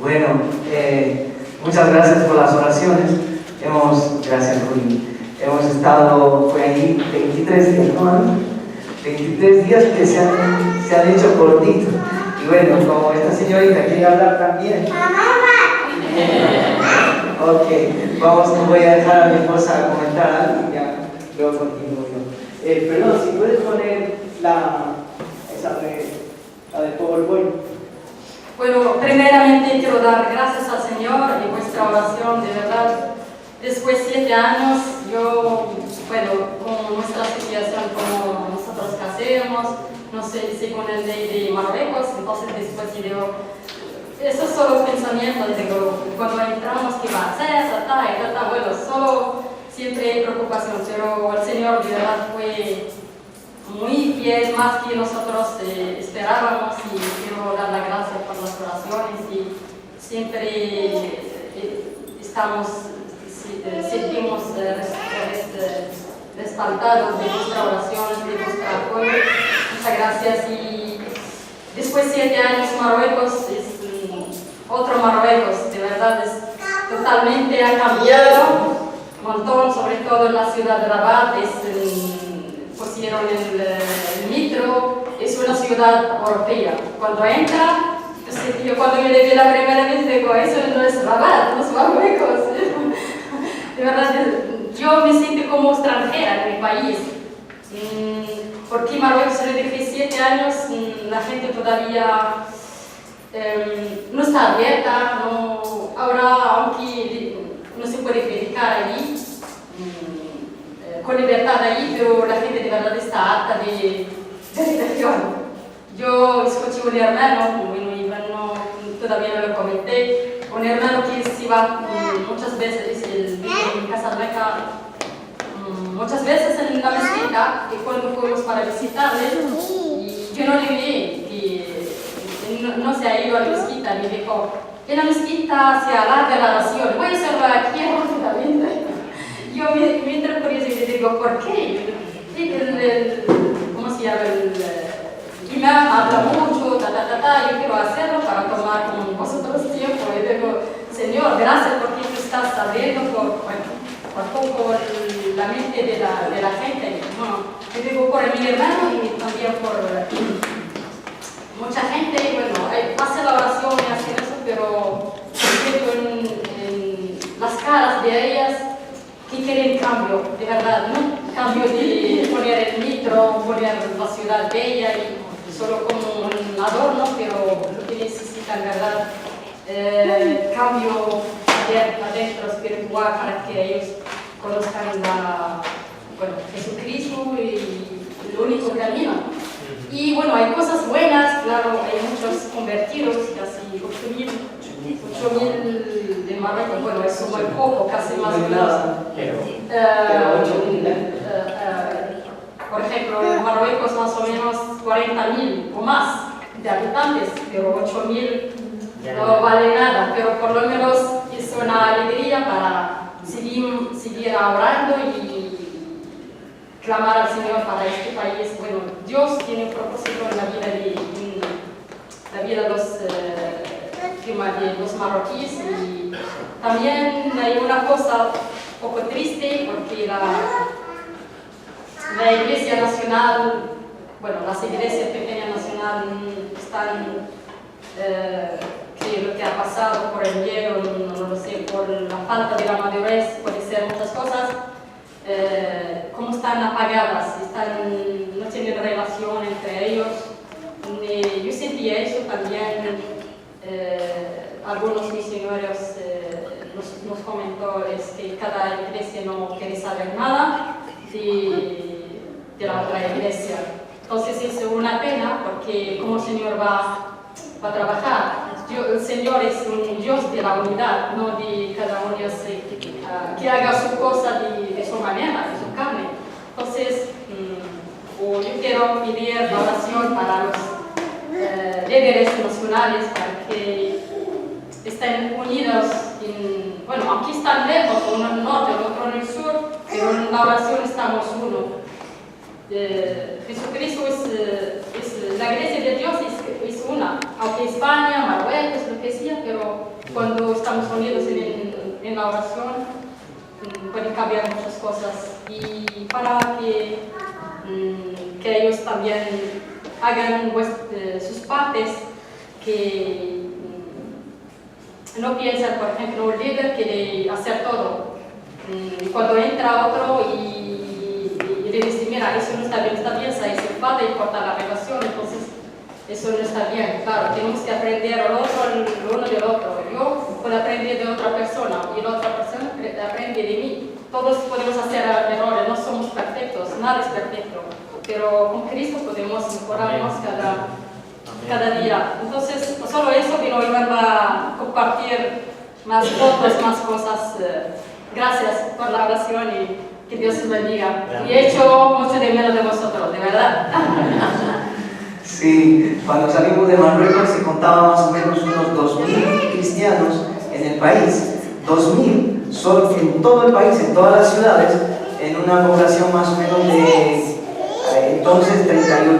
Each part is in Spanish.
Bueno, muchas gracias por las oraciones. Gracias Juli. Hemos estado, fue ahí 23 días, ¿no? 23 días que se han hecho cortitos. Y bueno, como esta señorita quiere hablar también. Ok, voy a dejar a mi esposa comentar algo y ya luego continúo yo. Perdón, si puedes poner la de PowerPoint. Bueno, primeramente quiero dar gracias al Señor y vuestra oración, de verdad. Después de 7 años, con nuestra situación, como nosotros que hacemos, no sé, según el ley de Marruecos, entonces después digo, esos son los pensamientos, digo, cuando entramos, ¿qué va a hacer? Bueno, solo siempre hay preocupación, pero el Señor de verdad fue muy fiel, más que nosotros esperábamos, y quiero dar las gracias por las oraciones, y siempre sentimos respaldados de nuestra oración, de nuestro apoyo. Muchas gracias. Y después de 7 años, Marruecos es otro Marruecos, de verdad, totalmente ha cambiado un montón, sobre todo en la ciudad de Rabat. Pusieron el metro, es una ciudad europea. Cuando entra, yo cuando me le vi la primera vez digo, eso no es Rabat, no es Marruecos. De verdad, yo me siento como extranjera en mi país. Porque Marruecos, desde 7 años, la gente todavía no está abierta. Ahora, aunque no se puede predicar allí, con libertad allí, pero la gente de verdad está harta de religión. Yo escuché un hermano, todavía no lo comenté, un hermano que se va muchas veces, en Casablanca, muchas veces en la mezquita, y cuando fuimos para visitarle, y yo no le vi que no se ha ido a la mezquita, me dijo, en la mezquita se alarga la oración, voy a hacerlo aquí rápidamente. Yo me entré por eso y le digo, ¿por qué? ¿Cómo se llama? El imam habla mucho, yo quiero hacerlo para tomar con vosotros tiempo. Y digo, Señor, gracias porque tú estás abriendo por la mente de la gente. Yo digo por mi hermano y también por mucha gente. Bueno, hace la oración y hace eso, pero en las caras de ellas que quieren cambio, de verdad, ¿no? Cambio de poner el metro, poner la ciudad bella y solo como un adorno, pero lo que necesitan, ¿verdad? Cambio adentro espiritual para que ellos conozcan Jesucristo y el único camino. Y bueno, hay cosas buenas, claro, hay muchos convertidos, casi 8.000 de Marruecos, bueno, eso muy poco, casi más o menos. Por ejemplo, en Marruecos más o menos 40.000 o más de habitantes, pero 8.000 no vale nada, pero por lo menos es una alegría para seguir orando y clamar al Señor para este país. Bueno, Dios tiene un propósito en la vida de los marroquíes, y también hay una cosa un poco triste porque la Iglesia Nacional, bueno, las iglesias pequeñas nacionales están, que lo que ha pasado por el hielo, no lo sé, por la falta de la madurez, puede ser muchas cosas, como están apagadas, no tienen relación entre ellos. Yo sentía eso también. Algunos misioneros nos comentó que cada iglesia no quiere saber nada de la otra iglesia. Entonces es una pena porque como el Señor va a trabajar, el Señor es un Dios de la unidad, no de cada uno que haga su cosa de su manera, de su carne. Entonces yo quiero pedir la oración para los líderes nacionales para que estén unidos, aunque están lejos, uno en el norte, el otro en el sur, pero en la oración estamos uno. Jesucristo la iglesia de Dios es una, aunque España, Marruecos, lo que sea, pero la oración pueden cambiar muchas cosas y para que ellos también hagan sus partes, que no piensen, por ejemplo, un líder quiere hacer todo. Cuando entra otro y le dice, mira, eso no está bien, se enfada y corta la relación, entonces eso no está bien. Claro, tenemos que aprender el uno del otro. Yo puedo aprender de otra persona y la otra persona aprende de mí. Todos podemos hacer errores, no somos perfectos, nada es perfecto, pero con Cristo podemos mejorarnos cada día. Entonces, solo eso vino a compartir más fotos, más cosas. Gracias por la oración y que Dios os bendiga. Y he hecho mucho de menos de vosotros, de verdad. Sí, cuando salimos de Marruecos se contaban más o menos unos 2000 cristianos en el país. 2000, solo en todo el país, en todas las ciudades, en una población más o menos de entonces 39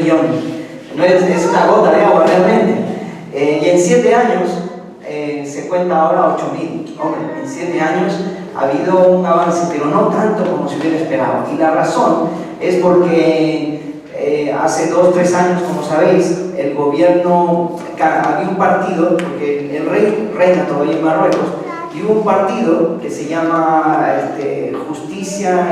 millones. No es una gota de agua realmente. Y en 7 años se cuenta ahora 8000. Hombre, en 7 años ha habido un avance, pero no tanto como se hubiera esperado. Y la razón es porque hace 2 o 3 años, como sabéis, el gobierno, había un partido, porque el rey reina todavía en Marruecos, y hubo un partido que se llama Justicia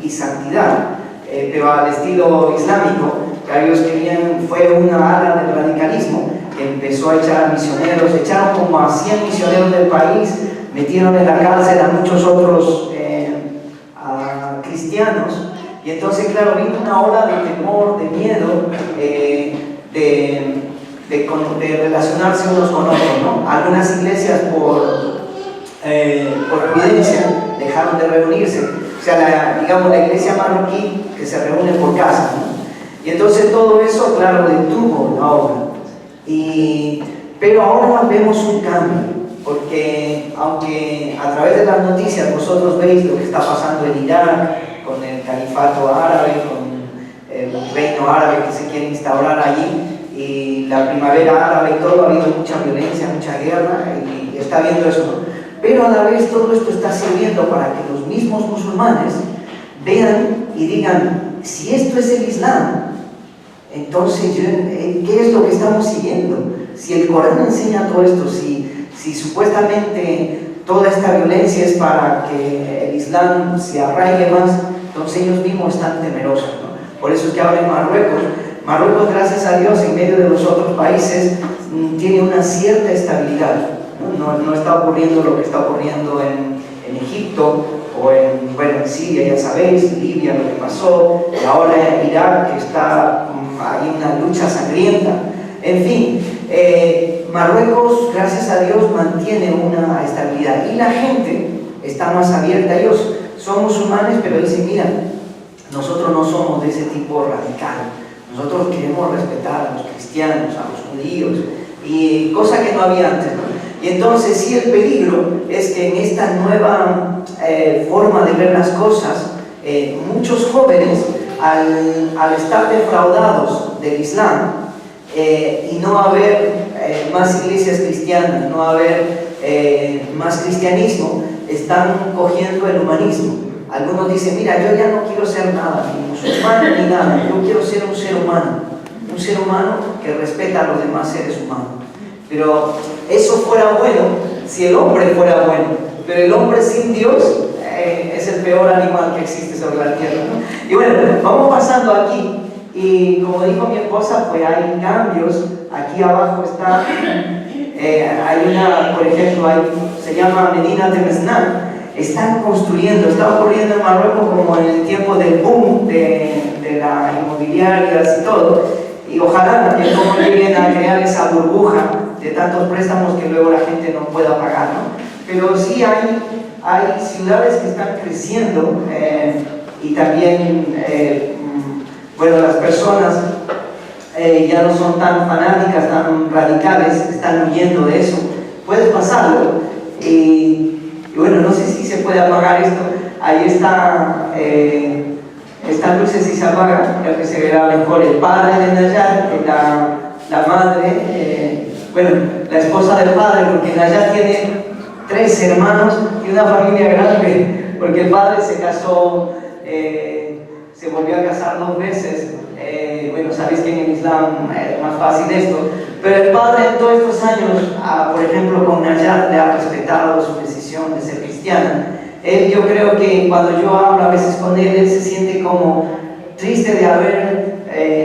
y Santidad, pero al estilo islámico, que ellos querían, fue una ala del radicalismo, que empezó a echar a misioneros, echaron como a 100 misioneros del país, metieron en la cárcel a muchos otros a cristianos. Y entonces, claro, vino una ola de temor, de miedo, de relacionarse unos con otros, ¿no? Algunas iglesias por prudencia dejaron de reunirse. O sea, digamos, la iglesia marroquí que se reúne por casa, ¿no? Y entonces todo eso, claro, detuvo la obra. Pero ahora vemos un cambio, porque aunque a través de las noticias vosotros veis lo que está pasando en Irak, con el califato árabe, con el reino árabe que se quiere instaurar allí, y la primavera árabe y todo, ha habido mucha violencia, mucha guerra, y está viendo eso, ¿no? Pero a la vez todo esto está sirviendo para que los mismos musulmanes vean y digan, si esto es el Islam, entonces ¿qué es lo que estamos siguiendo? Si el Corán enseña todo esto, si supuestamente toda esta violencia es para que el Islam se arraigue más, entonces ellos mismos están temerosos, ¿no? Por eso es que ahora en Marruecos, gracias a Dios, en medio de los otros países, tiene una cierta estabilidad, ¿no? No está ocurriendo lo que está ocurriendo en Egipto o en Siria, ya sabéis, Libia, lo que pasó, y ahora en Irak, que está hay una lucha sangrienta. En fin, Marruecos, gracias a Dios, mantiene una estabilidad y la gente está más abierta. Ellos son musulmanes, pero dicen, mira, nosotros no somos de ese tipo radical, nosotros queremos respetar a los cristianos, a los judíos, y cosa que no había antes, ¿no? Y entonces sí, el peligro es que en esta nueva forma de ver las cosas, muchos jóvenes, al estar defraudados del Islam y no haber más iglesias cristianas, no haber más cristianismo, están cogiendo el humanismo. Algunos dicen, mira, yo ya no quiero ser nada, ni musulmán ni nada, yo quiero ser un ser humano que respeta a los demás seres humanos. Pero eso fuera bueno si el hombre fuera bueno, pero el hombre sin Dios es el peor animal que existe sobre la tierra, ¿no? Y bueno, vamos pasando aquí, y como dijo mi esposa, pues hay cambios. Aquí abajo está, hay una, por ejemplo, se llama Medina Temesnán. Están construyendo, está ocurriendo en Marruecos como en el tiempo del boom de las inmobiliarias y todo, y ojalá que no lleguen a crear esa burbuja de tantos préstamos que luego la gente no pueda pagar, ¿no? Pero sí hay ciudades que están creciendo, y también, bueno, las personas ya no son tan fanáticas, tan radicales, están huyendo de eso. Puedes pasarlo, y bueno, no sé si se puede apagar esto. Ahí está, estas luces, si se apagan, creo que se verá mejor el padre de Nayar, la madre, bueno, la esposa del padre, porque Nayar tiene 3 hermanos y una familia grande, porque el padre se casó, se volvió a casar 2 veces. Bueno, sabéis que en el Islam es más fácil esto, pero el padre en todos estos años, por ejemplo con Nayar, le ha respetado su decisión de ser cristiana. Yo creo que cuando yo hablo a veces con él se siente como triste de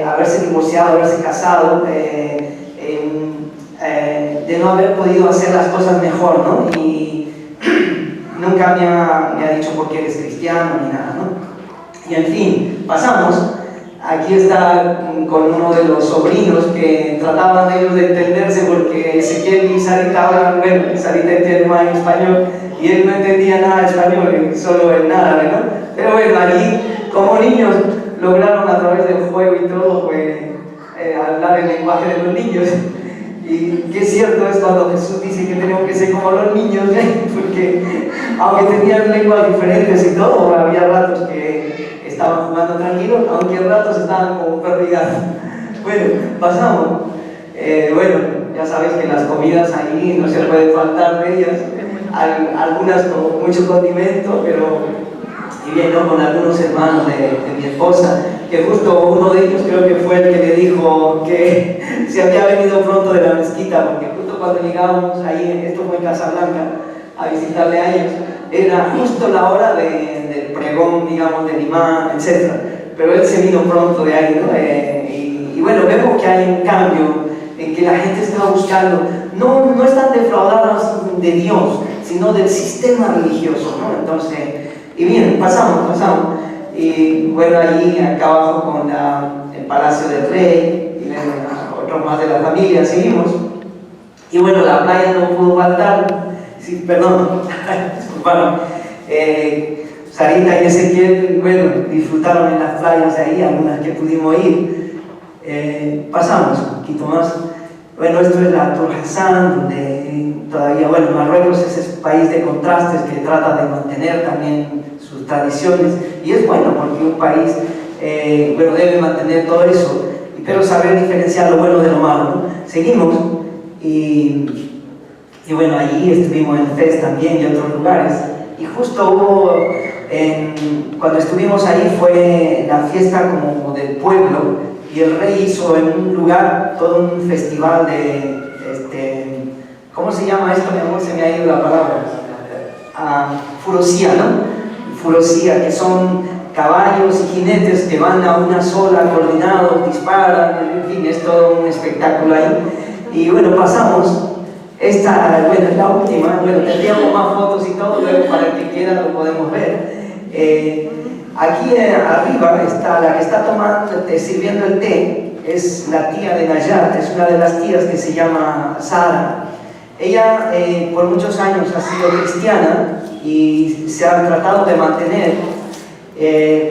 haberse divorciado, haberse casado, de no haber podido hacer las cosas mejor, ¿no? Y nunca me ha dicho por qué eres cristiano ni nada, ¿no? Y en fin, pasamos. Aquí está con uno de los sobrinos que trataban ellos de entenderse porque Ezequiel y Sarita hablan, bueno, Sarita entiende más en español y él no entendía nada de español, solo en árabe, ¿no? Pero bueno, allí como niños lograron a través del juego y todo, pues, hablar el lenguaje de los niños. Y qué cierto es cuando Jesús dice que tenemos que ser como los niños, porque aunque tenían lenguas diferentes y todo, había ratos que estaban jugando tranquilos, aunque en ratos estaban como perro y gato. Bueno, pasamos. Bueno, ya sabéis que las comidas ahí no se puede faltar de ellas, algunas con mucho condimento, pero y bien, ¿no? Con algunos hermanos de mi esposa, que justo uno de ellos creo que fue el que le dijo que se había venido pronto de la mezquita, porque justo cuando llegábamos ahí, esto fue en Casablanca, a visitarle a ellos, era justo la hora del pregón, digamos, del imán, etc. Pero él se vino pronto de ahí, ¿no? Y bueno, vemos que hay un cambio en que la gente está buscando, no están defraudadas de Dios, sino del sistema religioso, ¿no? Entonces, y bien, pasamos. Y bueno, allí acá abajo con el Palacio del Rey, y bueno, otros más de la familia, seguimos. Y bueno, la playa no pudo faltar. Sí, perdón, disculparon. Sarita y Ezequiel, bueno, disfrutaron en las playas de ahí, algunas que pudimos ir. Pasamos un poquito más. Bueno, esto es la Torre Hassan, donde todavía, bueno, Marruecos es ese país de contrastes que trata de mantener también sus tradiciones, y es bueno porque un país, bueno, debe mantener todo eso, pero saber diferenciar lo bueno de lo malo, ¿no? Seguimos, y bueno, allí estuvimos en Fez también y otros lugares, y justo hubo, cuando estuvimos ahí fue la fiesta como del pueblo, y el rey hizo en un lugar todo un festival de, ¿cómo se llama esto? Mi amor, se me ha ido la palabra. Furosía, ¿no? Furosía, que son caballos y jinetes que van a una sola, coordinados, disparan, en fin, es todo un espectáculo ahí. Y bueno, pasamos. Esta, bueno, es la última. Bueno, tendríamos más fotos y todo, pero para el que quiera lo podemos ver. Aquí arriba está la que está sirviendo el té, es la tía de Nayar, es una de las tías que se llama Sara. Ella por muchos años ha sido cristiana y se ha tratado de mantener,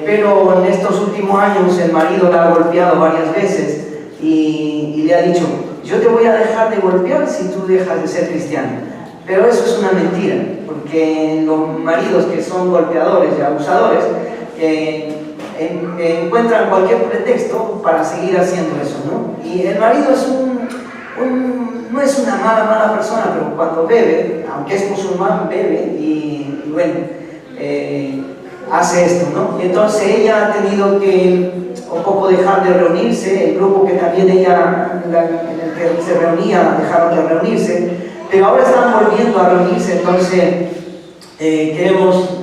pero en estos últimos años el marido la ha golpeado varias veces y le ha dicho: yo te voy a dejar de golpear si tú dejas de ser cristiana. Pero eso es una mentira, porque los maridos que son golpeadores y abusadores encuentran cualquier pretexto para seguir haciendo eso, ¿no? Y el marido no es una mala persona, pero cuando bebe, aunque es musulmán, bebe y bueno, hace esto, ¿no? Y entonces ella ha tenido que un poco dejar de reunirse, el grupo que también ella, en el que se reunía, dejaron de reunirse, pero ahora están volviendo a reunirse. Entonces queremos,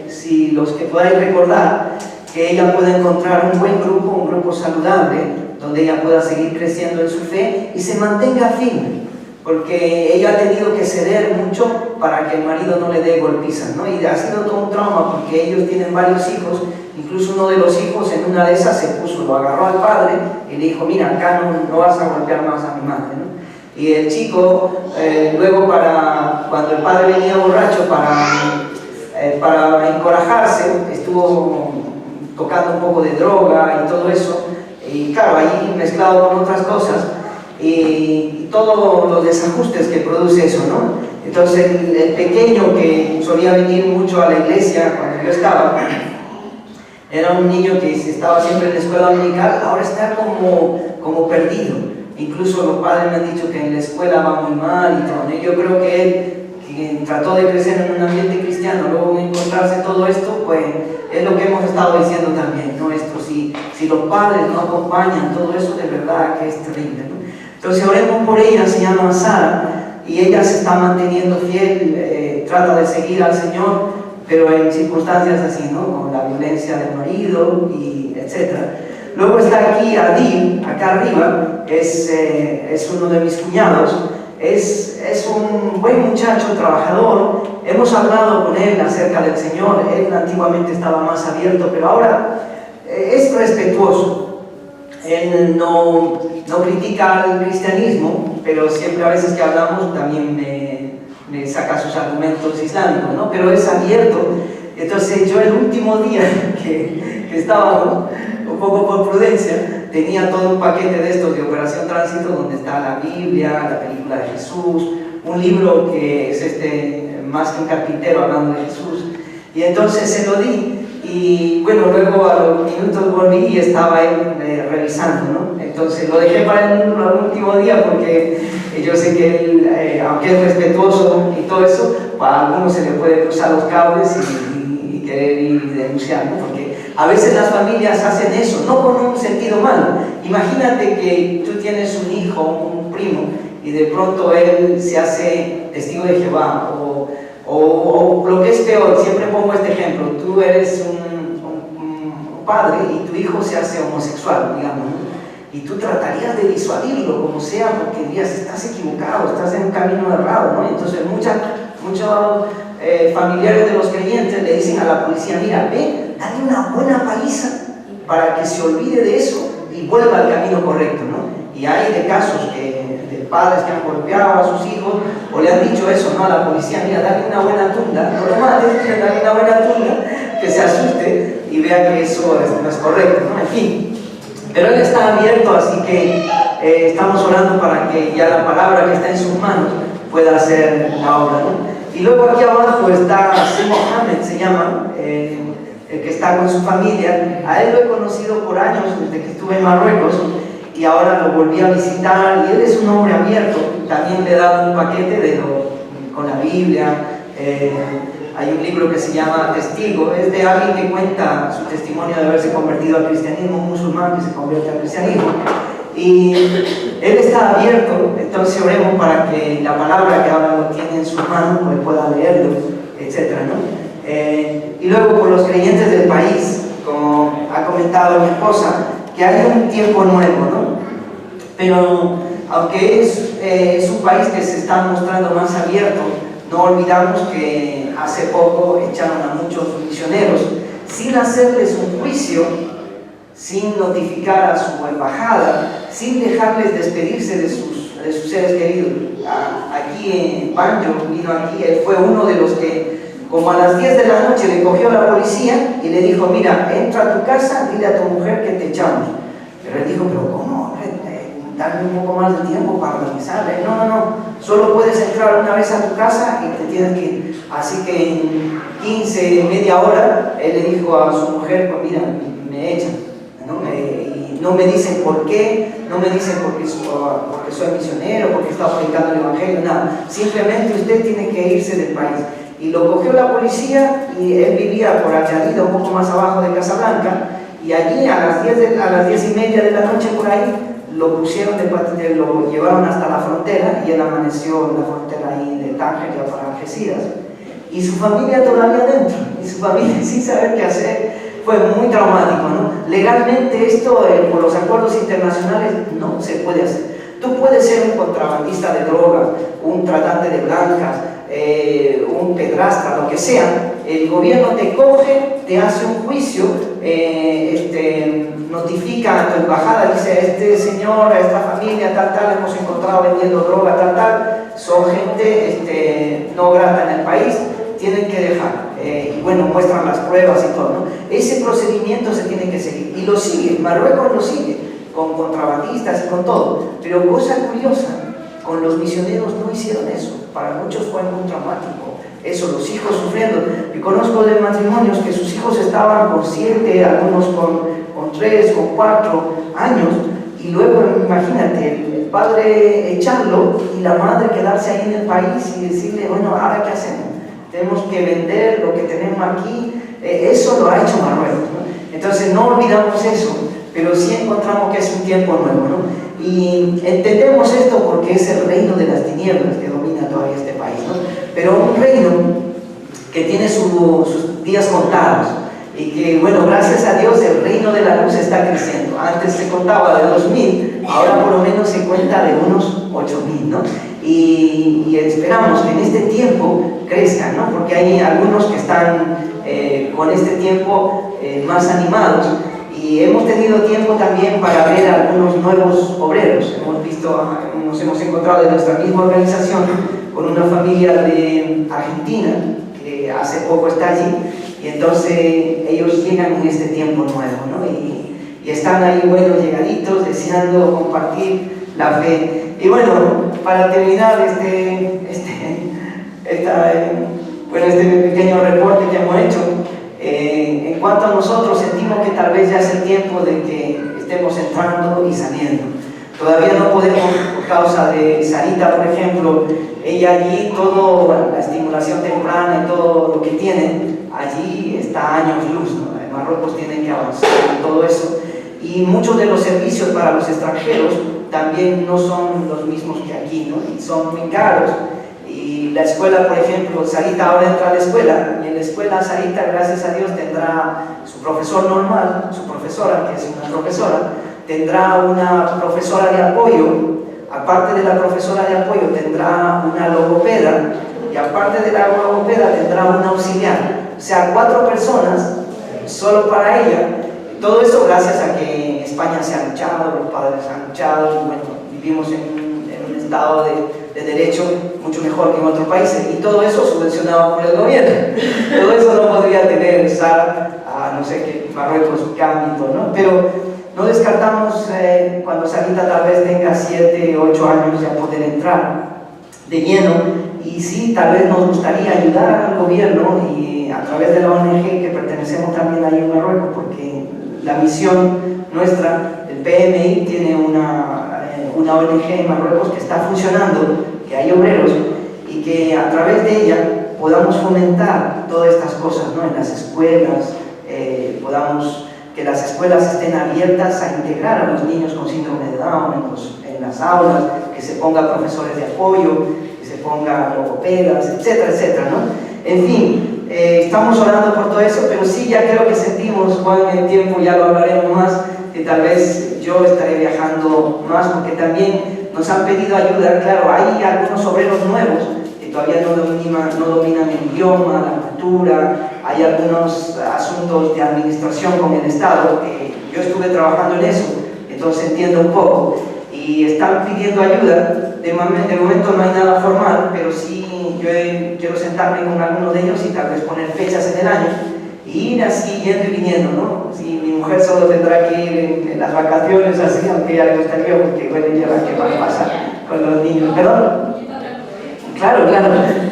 si los que podáis recordar, que ella pueda encontrar un buen grupo, un grupo saludable, donde ella pueda seguir creciendo en su fe y se mantenga firme, porque ella ha tenido que ceder mucho para que el marido no le dé golpizas, ¿no? Y ha sido todo un trauma, porque ellos tienen varios hijos, incluso uno de los hijos en una de esas se puso, lo agarró al padre y le dijo: mira, acá no vas a golpear más a mi madre, ¿no? Y el chico, luego cuando el padre venía borracho para encorajarse, estuvo tocando un poco de droga y todo eso, y claro, ahí mezclado con otras cosas, y todos los desajustes que produce eso, ¿no? Entonces el pequeño, que solía venir mucho a la iglesia cuando yo estaba, era un niño que estaba siempre en la escuela dominical, ahora está como perdido. Incluso los padres me han dicho que en la escuela va muy mal y todo, ¿no? Yo creo que y trató de crecer en un ambiente cristiano, luego encontrarse todo esto, pues es lo que hemos estado diciendo también, ¿no? Esto, si los padres no acompañan, todo eso de verdad que es terrible, ¿no? Entonces oremos por ella, se llama Sara, y ella se está manteniendo fiel, trata de seguir al Señor, pero en circunstancias así, ¿no? Con la violencia del marido, y etc. Luego está aquí Adil, acá arriba, es uno de mis cuñados, es un buen muchacho, trabajador. Hemos hablado con él acerca del Señor. Él antiguamente estaba más abierto, pero ahora es respetuoso. Él no critica al cristianismo, pero siempre a veces que hablamos también me saca sus argumentos islámicos, ¿no? Pero es abierto. Entonces yo el último día que estábamos, un poco por prudencia, tenía todo un paquete de estos de Operación Tránsito, donde está la Biblia, la película de Jesús, un libro que es más que un carpintero hablando de Jesús, y entonces se lo di, y bueno, luego a los minutos volví y estaba él revisando, ¿no? Entonces lo dejé para el último día porque yo sé que él, aunque es respetuoso y todo eso, para algunos se le puede cruzar los cables y querer ir y denunciar, ¿no? Porque a veces las familias hacen eso, no con un sentido malo. Imagínate que tú tienes un hijo, un primo, y de pronto él se hace testigo de Jehová, o lo que es peor, siempre pongo este ejemplo, tú eres un padre y tu hijo se hace homosexual, digamos, ¿no? Y tú tratarías de disuadirlo como sea, porque dirías, estás equivocado, estás en un camino errado, ¿no? Entonces muchos familiares de los creyentes le dicen a la policía, mira, ve, dale una buena paliza para que se olvide de eso y vuelva al camino correcto, ¿no? Y hay de casos de padres que han golpeado a sus hijos o le han dicho eso, ¿no? A la policía, mira, dale una buena tunda, no lo mates, dale una buena tunda, que se asuste y vea que eso no es correcto, ¿no? En fin, pero él está abierto, así que estamos orando para que ya la palabra que está en sus manos pueda hacer la obra, ¿no? Y luego aquí abajo está Sir Mohammed, se llama, el que está con su familia. A él lo he conocido por años, desde que estuve en Marruecos, y ahora lo volví a visitar, y él es un hombre abierto. También le he dado un paquete con la Biblia. Hay un libro que se llama Testigo, es de alguien que cuenta su testimonio de haberse convertido al cristianismo, un musulmán que se convierte al cristianismo. Y él está abierto, entonces oremos para que la palabra que ahora lo tiene en sus manos pues pueda leerlo, etc., ¿no? Y luego por los creyentes del país, como ha comentado mi esposa, que hay un tiempo nuevo, ¿no? Pero aunque es un país que se está mostrando más abierto, no olvidamos que hace poco echaron a muchos misioneros sin hacerles un juicio, sin notificar a su embajada, sin dejarles despedirse de sus seres queridos. Aquí en Banjo vino aquí, él fue uno de los que como a las 10 de la noche le cogió la policía y le dijo, mira, entra a tu casa, dile a tu mujer que te echamos. Pero él dijo, pero ¿cómo? Dame un poco más de tiempo para organizar. No, solo puedes entrar una vez a tu casa y te tienes que ir. Así que en 15, media hora, él le dijo a su mujer, pues mira, me echan, ¿no? Y no me dicen por qué, no me dicen porque soy misionero, porque estaba predicando el evangelio, nada. Simplemente usted tiene que irse del país. Y lo cogió la policía y él vivía por Ayalida, un poco más abajo de Casablanca, y allí a las 10:30 de la noche por ahí, lo pusieron lo llevaron hasta la frontera y él amaneció en la frontera ahí de Tánger, ya para Algeciras, y su familia todavía adentro, y su familia sin saber qué hacer. Fue muy traumático, ¿no? Legalmente esto, por los acuerdos internacionales, no se puede hacer. Tú puedes ser un contrabandista de drogas, un tratante de blancas, un pedrastra, lo que sea. El gobierno te coge, te hace un juicio, notifica a tu embajada, dice, este señor, a esta familia, tal, hemos encontrado vendiendo droga, tal, son gente no grata en el país, tienen que dejar. Y bueno, muestran las pruebas y todo, ¿no? Ese procedimiento se tiene que seguir, y lo sigue, Marruecos lo sigue, con contrabandistas y con todo. Pero cosa curiosa, con los misioneros no hicieron eso. Para muchos fue muy traumático. Eso, los hijos sufriendo. Yo conozco de matrimonios que sus hijos estaban con 7, algunos con 3, con 4 años, y luego imagínate, el padre echarlo y la madre quedarse ahí en el país y decirle, bueno, ¿ahora qué hacemos? Tenemos que vender lo que tenemos aquí. Eso lo ha hecho Marruecos, ¿no? Entonces no olvidamos eso, pero sí encontramos que es un tiempo nuevo, ¿no? Y entendemos esto porque es el reino de las tinieblas que domina todavía este país, ¿no? Pero un reino que tiene sus días contados y que, bueno, gracias a Dios el reino de la luz está creciendo. Antes se contaba de 2000, ahora por lo menos se cuenta de unos 8000, ¿no? Y esperamos que en este tiempo crezcan, ¿no? Porque hay algunos que están con este tiempo más animados, y hemos tenido tiempo también para ver a algunos nuevos obreros. Nos hemos encontrado en nuestra misma organización con una familia de Argentina que hace poco está allí, y entonces ellos llegan en este tiempo nuevo, ¿no? Y están ahí, bueno, llegaditos, deseando compartir la fe. Y bueno, para terminar este pequeño reporte que hemos hecho, en cuanto a nosotros, sentimos que tal vez ya es el tiempo de que estemos entrando y saliendo. Todavía no podemos, por causa de Sarita, por ejemplo, ella allí, toda la estimulación temprana y todo lo que tiene, allí está años luz, ¿no? En Marruecos tienen que avanzar en todo eso. Y muchos de los servicios para los extranjeros también no son los mismos que aquí, ¿no? Y son muy caros. Y la escuela, por ejemplo, Sarita ahora entra a la escuela, y en la escuela Sarita, gracias a Dios, tendrá su profesor normal, su profesora, que es una profesora, tendrá una profesora de apoyo, aparte de la profesora de apoyo tendrá una logopeda, y aparte de la logopeda tendrá una auxiliar. O sea, 4 personas solo para ella. Todo eso gracias a que en España se ha luchado, los padres han luchado, y bueno, vivimos en un estado de derecho mucho mejor que en otros países, y todo eso subvencionado por el gobierno. Todo eso no podría tener SAR, a no ser que Marruecos cambie, ¿no? Pero no descartamos cuando Sarita tal vez tenga 7 o 8 años ya poder entrar de lleno, y sí, tal vez nos gustaría ayudar al gobierno y a través de la ONG que pertenecemos también ahí en Marruecos, porque la misión nuestra, el PMI, tiene una ONG en Marruecos que está funcionando, que hay obreros, y que a través de ella podamos fomentar todas estas cosas, ¿no? En las escuelas, podamos que las escuelas estén abiertas a integrar a los niños con síndrome de Down en las aulas, que se pongan profesores de apoyo, que se pongan logopedas, etcétera, etcétera, ¿no? En fin, estamos orando por todo eso, pero sí ya creo que sentimos, Juan, el tiempo, ya lo hablaremos más, que tal vez yo estaré viajando más, porque también nos han pedido ayuda. Claro, hay algunos obreros nuevos que todavía no dominan el idioma, la cultura, hay algunos asuntos de administración con el Estado, que yo estuve trabajando en eso, entonces entiendo un poco, y están pidiendo ayuda. De momento no hay nada formal, pero sí yo quiero sentarme con algunos de ellos y tal vez poner fechas en el año, y ir así yendo y viniendo, ¿no? Si mi mujer solo tendrá que ir en las vacaciones así, aunque ya le gustaría, porque bueno, ella la que más pasa con los niños. ¿Perdón? Claro,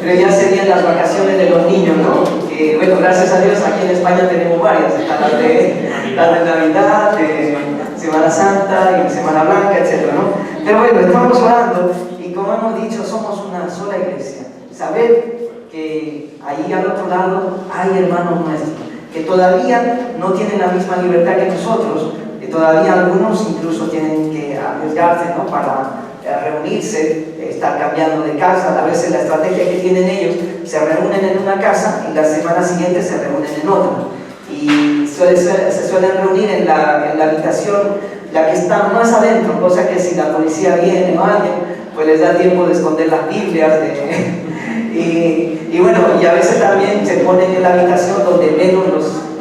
pero ya serían las vacaciones de los niños, ¿no? Que bueno, gracias a Dios aquí en España tenemos varias, están las de Navidad, de Semana Santa y Semana Blanca, etc., ¿no? Pero bueno, estamos orando, y como hemos dicho, somos una sola iglesia. Saber que ahí al otro lado hay hermanos nuestros que todavía no tienen la misma libertad que nosotros, que todavía algunos incluso tienen que arriesgarse, ¿no? Para reunirse, estar cambiando de casa. A veces la estrategia que tienen ellos, se reúnen en una casa y la semana siguiente se reúnen en otra, y se suelen reunir en la habitación, la que está más adentro, cosa que si la policía viene o alguien, pues les da tiempo de esconder las Biblias, y bueno, y a veces también se ponen en la habitación donde menos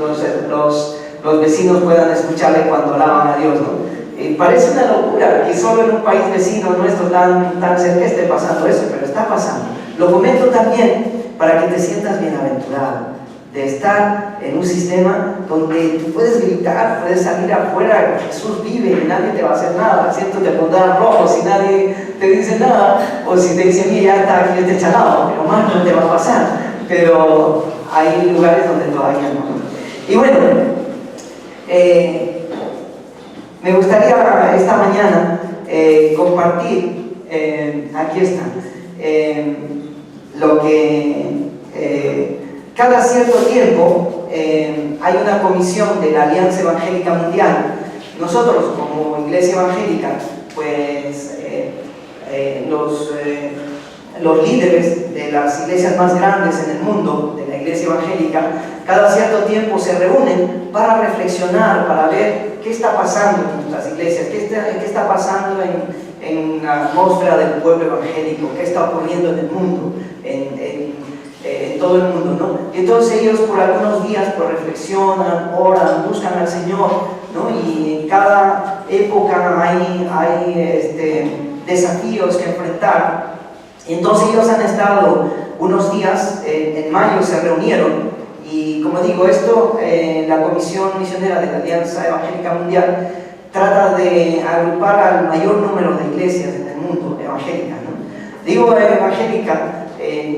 los vecinos puedan escucharle cuando alaban a Dios, ¿no? Parece una locura que solo en un país vecino nuestro tan cerca esté pasando eso, pero está pasando. Lo comento también para que te sientas bienaventurado de estar en un sistema donde tú puedes gritar, puedes salir afuera, Jesús vive y nadie te va a hacer nada, ¿cierto? Te pondrán rojo si nadie te dice nada, o si te dicen, mira, ya está aquí este chalado, pero más no te va a pasar. Pero hay lugares donde todavía no. Y bueno, Me gustaría esta mañana compartir, aquí está, lo que cada cierto tiempo hay una comisión de la Alianza Evangélica Mundial. Nosotros como Iglesia Evangélica, pues los líderes de las iglesias más grandes en el mundo, de la Iglesia Evangélica, cada cierto tiempo se reúnen para reflexionar, para ver qué está pasando en nuestras iglesias, qué está pasando en la atmósfera del pueblo evangélico, qué está ocurriendo en el mundo, en todo el mundo, ¿no? Y entonces ellos por algunos días pues reflexionan, oran, buscan al Señor, ¿no? Y en cada época hay desafíos que enfrentar. Y entonces ellos han estado unos días, en mayo se reunieron, y como digo, la Comisión Misionera de la Alianza Evangélica Mundial trata de agrupar al mayor número de iglesias en el mundo evangélicas, ¿no? Digo evangélica,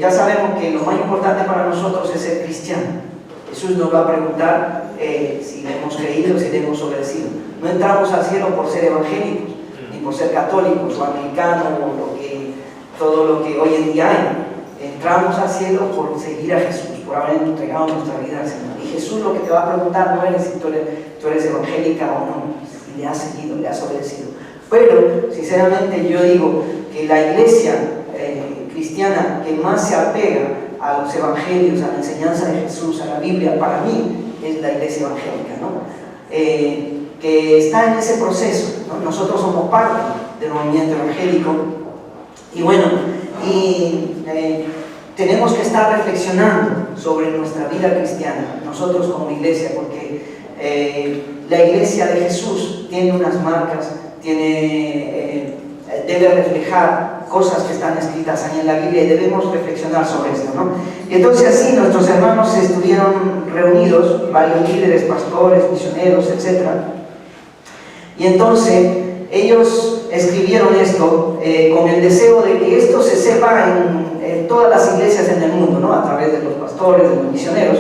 ya sabemos que lo más importante para nosotros es ser cristiano. Jesús nos va a preguntar si le hemos creído, si le hemos obedecido. No entramos al cielo por ser evangélicos, ni por ser católicos o americanos o todo lo que hoy en día hay. Entramos al cielo por seguir a Jesús, por haber entregado nuestra vida al Señor. Y Jesús lo que te va a preguntar no es si tú eres evangélica o no, si le has seguido, le has obedecido. Pero, sinceramente, yo digo que la iglesia cristiana que más se apega a los evangelios, a la enseñanza de Jesús, a la Biblia, para mí es la iglesia evangélica, ¿no? Que está en ese proceso, ¿no? Nosotros somos parte del movimiento evangélico. Y bueno, tenemos que estar reflexionando sobre nuestra vida cristiana, nosotros como iglesia, porque la iglesia de Jesús tiene unas marcas, debe reflejar cosas que están escritas ahí en la Biblia y debemos reflexionar sobre esto, ¿no? Y entonces así nuestros hermanos estuvieron reunidos, varios líderes, pastores, misioneros, etc. Y entonces ellos escribieron esto con el deseo de que esto se sepa en todas las iglesias en el mundo, ¿no? A través de los pastores, de los misioneros.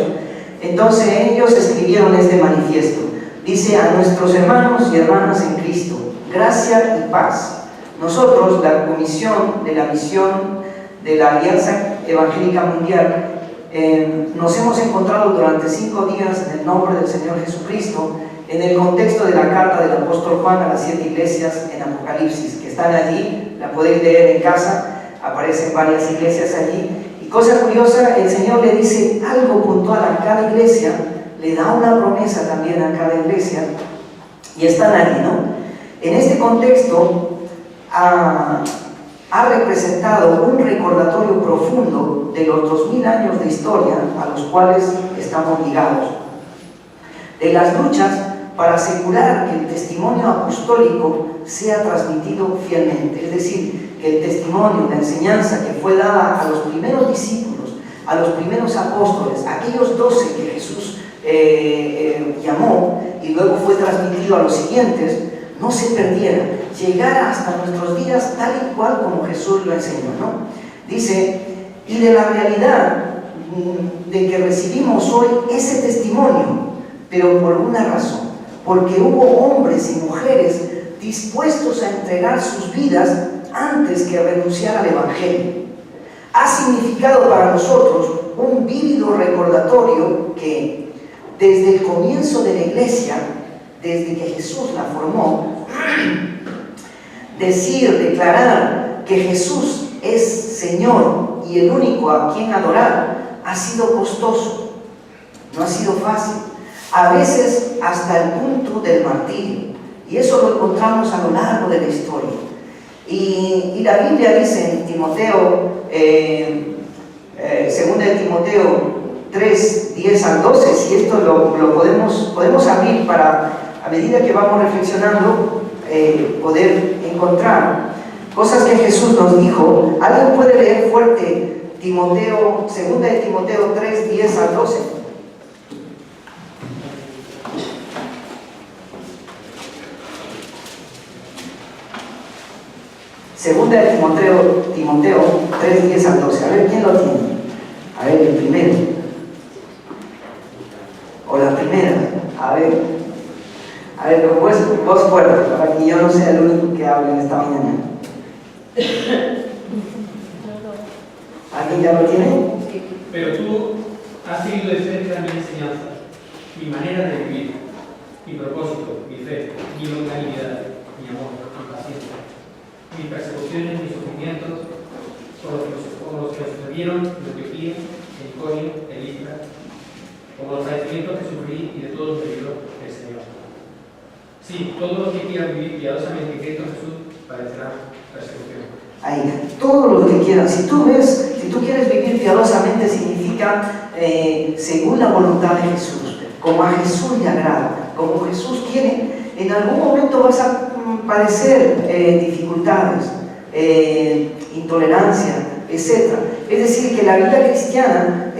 Entonces ellos escribieron este manifiesto. Dice: a nuestros hermanos y hermanas en Cristo, gracia y paz. Nosotros, la Comisión de la Misión de la Alianza Evangélica Mundial, nos hemos encontrado durante 5 días en el nombre del Señor Jesucristo, en el contexto de la carta del apóstol Juan a las 7 iglesias en Apocalipsis, que están allí, la podéis leer en casa, aparecen varias iglesias allí. Y cosa curiosa, el Señor le dice algo puntual a cada iglesia, le da una promesa también a cada iglesia, y están allí, ¿no? En este contexto ha representado un recordatorio profundo de los 2000 años de historia a los cuales estamos ligados, de las luchas para asegurar que el testimonio apostólico sea transmitido fielmente, es decir, que el testimonio, la enseñanza que fue dada a los primeros discípulos, a los primeros apóstoles, aquellos 12 que Jesús llamó y luego fue transmitido a los siguientes, no se perdiera, llegara hasta nuestros días tal y cual como Jesús lo enseñó, ¿no? Dice: y de la realidad de que recibimos hoy ese testimonio, pero por una razón, porque hubo hombres y mujeres dispuestos a entregar sus vidas antes que renunciar al Evangelio. Ha significado para nosotros un vívido recordatorio que desde el comienzo de la iglesia, desde que Jesús la formó, declarar que Jesús es Señor y el único a quien adorar, ha sido costoso, no ha sido fácil, a veces hasta el punto del martirio, y eso lo encontramos a lo largo de la historia. Y la Biblia dice en Timoteo, 2 de Timoteo 3, 10 al 12, si esto lo podemos abrir para, a medida que vamos reflexionando, poder encontrar cosas que Jesús nos dijo. ¿Alguien puede leer fuerte Timoteo, 2 de Timoteo 3, 10 al 12? Segunda de Timoteo 3, 10 al 12. A ver, ¿quién lo tiene? A ver, el primero. O la primera. A ver. A ver, con voz fuerte, para que yo no sea el único que hable en esta mañana. ¿Alguien ya lo tiene? Pero tú has seguido de cerca mi enseñanza, mi manera de vivir, mi propósito, mi fe, mi longanimidad, mi amor, mi paciencia, mis persecuciones, mis sufrimientos, como los que sucedieron en Antioquía, en Iconio, en Listra, como los padecimientos que sufrí y de todos los heridos del Señor. Sí, todos los que quieran vivir piadosamente en Cristo Jesús padecerán persecución. Ahí, todo lo que quieran. Si tú quieres vivir piadosamente, significa según la voluntad de Jesús, como a Jesús le agrada, como Jesús quiere. En algún momento vas a padecer dificultades, intolerancia, etc. Es decir, que la vida cristiana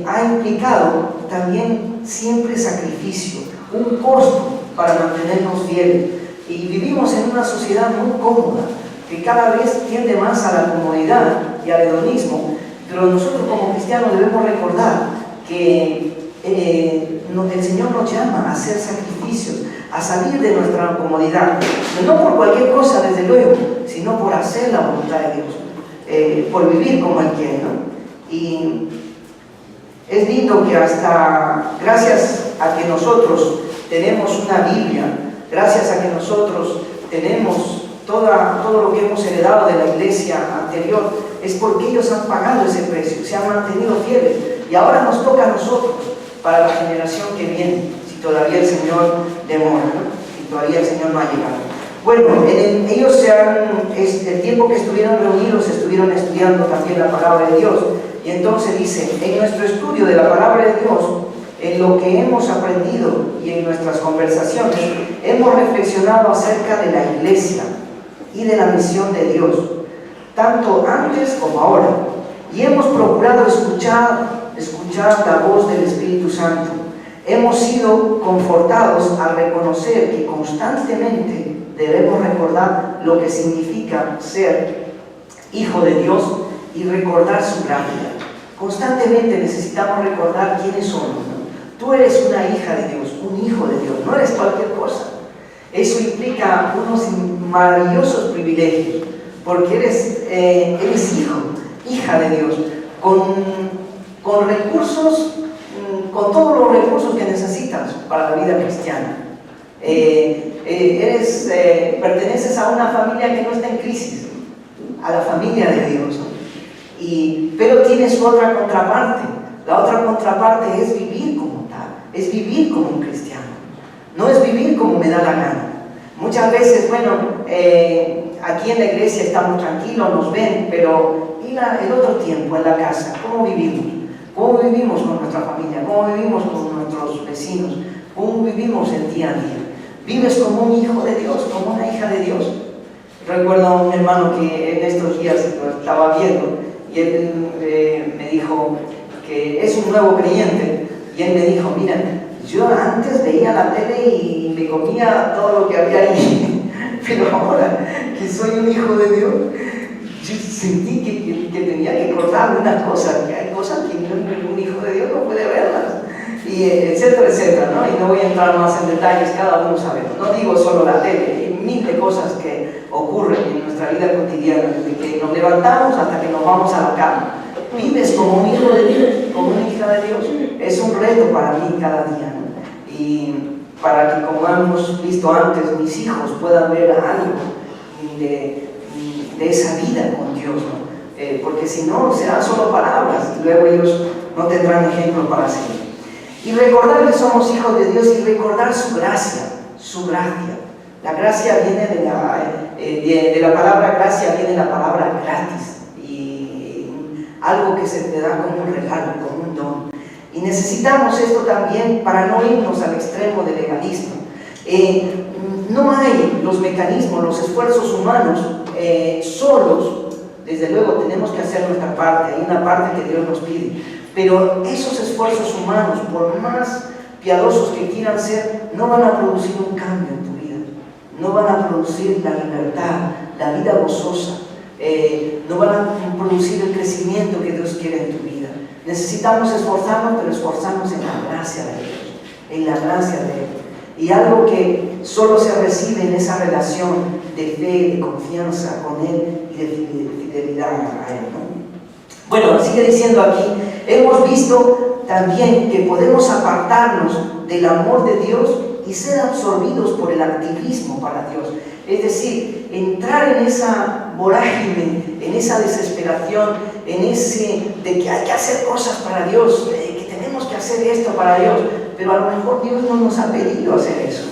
ha implicado también siempre sacrificio, un costo para mantenernos fieles. Y vivimos en una sociedad muy cómoda, que cada vez tiende más a la comodidad y al hedonismo, pero nosotros como cristianos debemos recordar que el Señor nos llama a hacer sacrificios, a salir de nuestra comodidad, no por cualquier cosa desde luego, sino por hacer la voluntad de Dios, por vivir como Él quiere, ¿no? Y es lindo que hasta gracias a que nosotros tenemos una Biblia, gracias a que nosotros tenemos todo lo que hemos heredado de la iglesia anterior, es porque ellos han pagado ese precio, se han mantenido fieles, y ahora nos toca a nosotros para la generación que viene, si todavía el Señor demora, ¿no? Si todavía el Señor no ha llegado. Bueno, ellos el tiempo que estuvieron reunidos, estuvieron estudiando también la palabra de Dios, y entonces dice, en nuestro estudio de la palabra de Dios, en lo que hemos aprendido y en nuestras conversaciones, hemos reflexionado acerca de la iglesia y de la misión de Dios, tanto antes como ahora, y hemos procurado escuchar la voz del Espíritu Santo. Hemos sido confortados al reconocer que constantemente debemos recordar lo que significa ser hijo de Dios y recordar su gracia. Constantemente necesitamos recordar quiénes somos, ¿no? Tú eres una hija de Dios, un hijo de Dios, no eres cualquier cosa. Eso implica unos maravillosos privilegios, porque eres hijo, hija de Dios, con recursos, con todos los recursos que necesitas para la vida cristiana. Perteneces a una familia que no está en crisis, a la familia de Dios, ¿no? Pero tienes otra contraparte. La otra contraparte es vivir como tal, es vivir como un cristiano. No es vivir como me da la gana. Muchas veces, aquí en la iglesia estamos tranquilos, nos ven, pero ¿y el otro tiempo en la casa? ¿Cómo vivimos? ¿Cómo vivimos con nuestra familia? ¿Cómo vivimos con nuestros vecinos? ¿Cómo vivimos el día a día? ¿Vives como un hijo de Dios, como una hija de Dios? Recuerdo a un hermano que en estos días lo estaba viendo y él me dijo que es un nuevo creyente, y él me dijo, mira, yo antes veía la tele y me comía todo lo que había ahí, pero ahora que soy un hijo de Dios, yo sentí que tenía que cortar algunas cosas, que hay cosas que un hijo de Dios no puede verlas, y etcétera, etcétera, ¿no? Y no voy a entrar más en detalles, cada uno sabe. No digo solo la tele, hay mil de cosas que ocurren en nuestra vida cotidiana, desde que nos levantamos hasta que nos vamos a la cama. Vives como un hijo de Dios, como una hija de Dios. Es un reto para mí cada día, ¿no? Y para que, como hemos visto antes, mis hijos puedan ver algo de esa vida con Dios, ¿no? Porque si no, serán solo palabras y luego ellos no tendrán ejemplo para seguir. Y recordar que somos hijos de Dios y recordar su gracia, su gracia. La gracia viene de la palabra gracia, viene la palabra gratis. Algo que se te da como un regalo, como un don. Y necesitamos esto también para no irnos al extremo del legalismo. No hay los mecanismos, los esfuerzos humanos solos. Desde luego tenemos que hacer nuestra parte, hay una parte que Dios nos pide, pero esos esfuerzos humanos, por más piadosos que quieran ser, no van a producir un cambio en tu vida, no van a producir la libertad, la vida gozosa, no van a producir el crecimiento que Dios quiere en tu vida. Necesitamos esforzarnos, pero esforzarnos en la gracia de Dios, en la gracia de Él. y algo que solo se recibe en esa relación de fe, de confianza con Él y de fidelidad a Él, ¿no? Bueno, sigue diciendo aquí, hemos visto también que podemos apartarnos del amor de Dios y ser absorbidos por el activismo para Dios. Es decir, entrar en esa vorágine, en esa desesperación, en ese de que hay que hacer cosas para Dios, que tenemos que hacer esto para Dios, pero a lo mejor Dios no nos ha pedido hacer eso.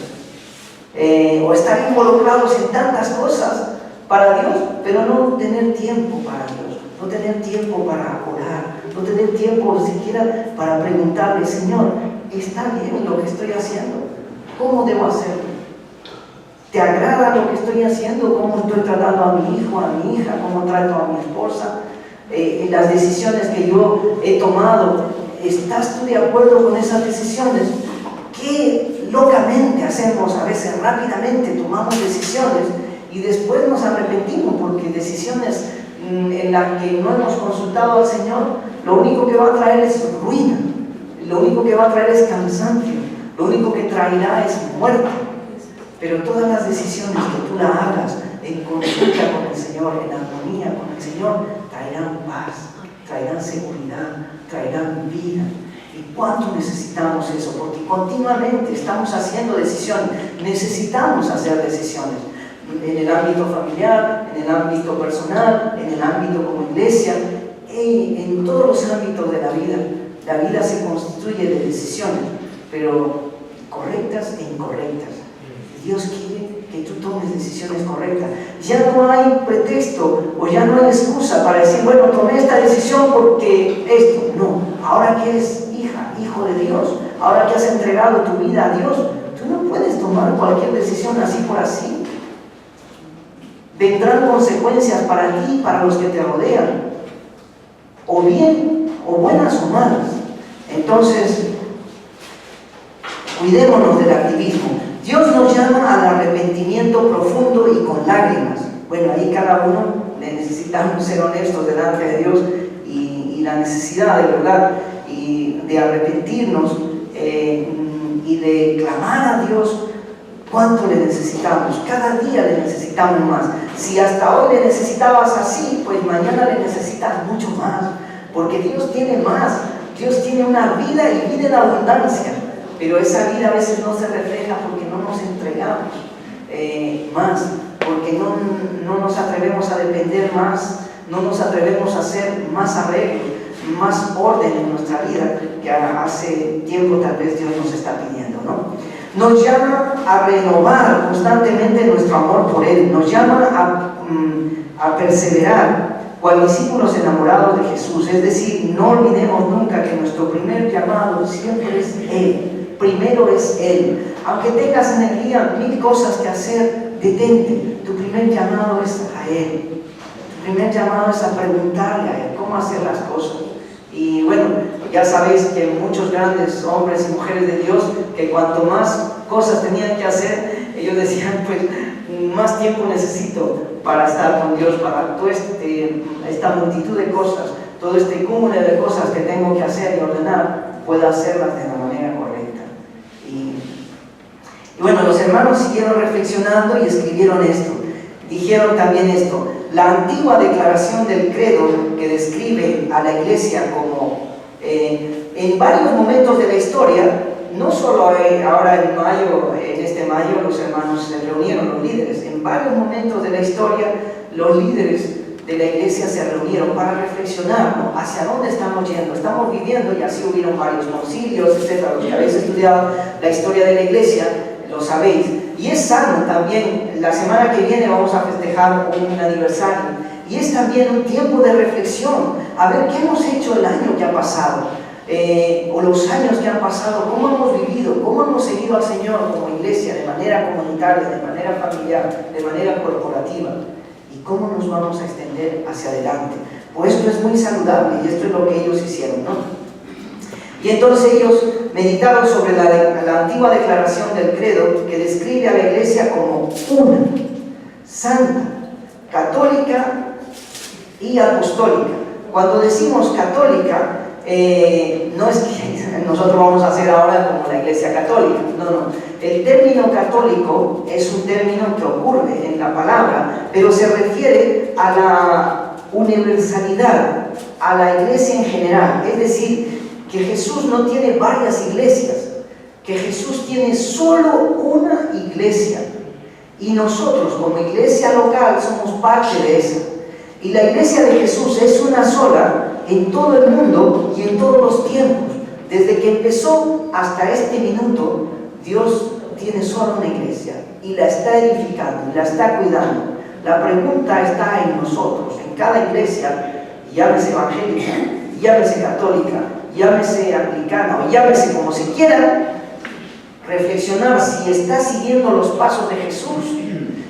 O estar involucrados en tantas cosas para Dios, pero no tener tiempo para Dios, no tener tiempo para orar, no tener tiempo siquiera para preguntarle, Señor, ¿está bien lo que estoy haciendo? ¿Cómo debo hacerlo? ¿Te agrada lo que estoy haciendo? ¿Cómo estoy tratando a mi hijo, a mi hija? ¿Cómo trato a mi esposa? En las decisiones que yo he tomado, ¿estás tú de acuerdo con esas decisiones? ¿Qué locamente hacemos a veces? Rápidamente tomamos decisiones y después nos arrepentimos porque decisiones en las que no hemos consultado al Señor, lo único que va a traer es ruina, lo único que va a traer es cansancio, lo único que traerá es muerte. Pero todas las decisiones que tú la hagas en consulta con el Señor, en armonía con el Señor, traerán paz, traerán seguridad, traerán vida. ¿Y cuánto necesitamos eso? Porque continuamente estamos haciendo decisiones, necesitamos hacer decisiones. En el ámbito familiar, en el ámbito personal, en el ámbito como iglesia, en todos los ámbitos de la vida. La vida se constituye de decisiones, pero correctas e incorrectas. Dios quiere que tú tomes decisiones correctas. Ya no hay pretexto o ya no hay excusa para decir, bueno, tomé esta decisión porque esto. No, ahora que eres hija, hijo de Dios, ahora que has entregado tu vida a Dios, tú no puedes tomar cualquier decisión así por así. Vendrán consecuencias para ti y para los que te rodean, o bien, o buenas o malas. Entonces, cuidémonos del activismo. Dios nos llama al arrepentimiento profundo y con lágrimas. Bueno, ahí cada uno necesitamos ser honestos delante de Dios y la necesidad de verdad y de arrepentirnos y de clamar a Dios cuánto le necesitamos. Cada día le necesitamos más. Si hasta hoy le necesitabas así, pues mañana le necesitas mucho más, porque Dios tiene más. Dios tiene una vida y vida en abundancia. Pero esa vida a veces no se refleja porque no nos entregamos más, porque no nos atrevemos a depender más, no nos atrevemos a hacer más arreglos, más orden en nuestra vida que hace tiempo tal vez Dios nos está pidiendo, ¿no? Nos llama a renovar constantemente nuestro amor por Él, nos llama a perseverar cual discípulos enamorados de Jesús, es decir, no olvidemos nunca que nuestro primer llamado siempre es Él. Primero es Él. Aunque tengas en el día 1000 cosas que hacer, detente. Tu primer llamado es a Él. Tu primer llamado es a preguntarle a Él cómo hacer las cosas. Y bueno, ya sabéis que muchos grandes hombres y mujeres de Dios, que cuanto más cosas tenían que hacer, ellos decían, pues, más tiempo necesito para estar con Dios, para toda esta multitud de cosas, todo este cúmulo de cosas que tengo que hacer y ordenar, puedo hacerlas de la manera correcta. Y bueno, los hermanos siguieron reflexionando y escribieron esto. Dijeron también esto: la antigua declaración del credo que describe a la iglesia como en varios momentos de la historia, no solo ahora en este mayo los hermanos se reunieron, los líderes, en varios momentos de la historia los líderes de la iglesia se reunieron para reflexionar, ¿no?, hacia dónde estamos yendo, estamos viviendo, y así hubieron varios concilios, etc. Los que habéis estudiado la historia de la iglesia lo sabéis, y es sano también. La semana que viene vamos a festejar un aniversario, y es también un tiempo de reflexión, a ver qué hemos hecho el año que ha pasado, o los años que han pasado, cómo hemos vivido, cómo hemos seguido al Señor como iglesia, de manera comunitaria, de manera familiar, de manera corporativa, y cómo nos vamos a extender hacia adelante. Pues esto es muy saludable, y esto es lo que ellos hicieron, ¿no? Y entonces ellos meditaron sobre la antigua declaración del credo, que describe a la iglesia como una, santa, católica y apostólica. Cuando decimos católica, no es que nosotros vamos a hacer ahora como la Iglesia Católica. No, no. El término católico es un término que ocurre en la palabra, pero se refiere a la universalidad, a la Iglesia en general. Es decir, que Jesús no tiene varias iglesias, que Jesús tiene solo una iglesia. Y nosotros como iglesia local somos parte de esa. Y la iglesia de Jesús es una sola en todo el mundo y en todos los tiempos. Desde que empezó hasta este minuto, Dios tiene solo una iglesia y la está edificando, y la está cuidando. La pregunta está en nosotros, en cada iglesia, llámese evangélica, llámese católica, llámese anglicana o llámese como se quiera, reflexionar si está siguiendo los pasos de Jesús,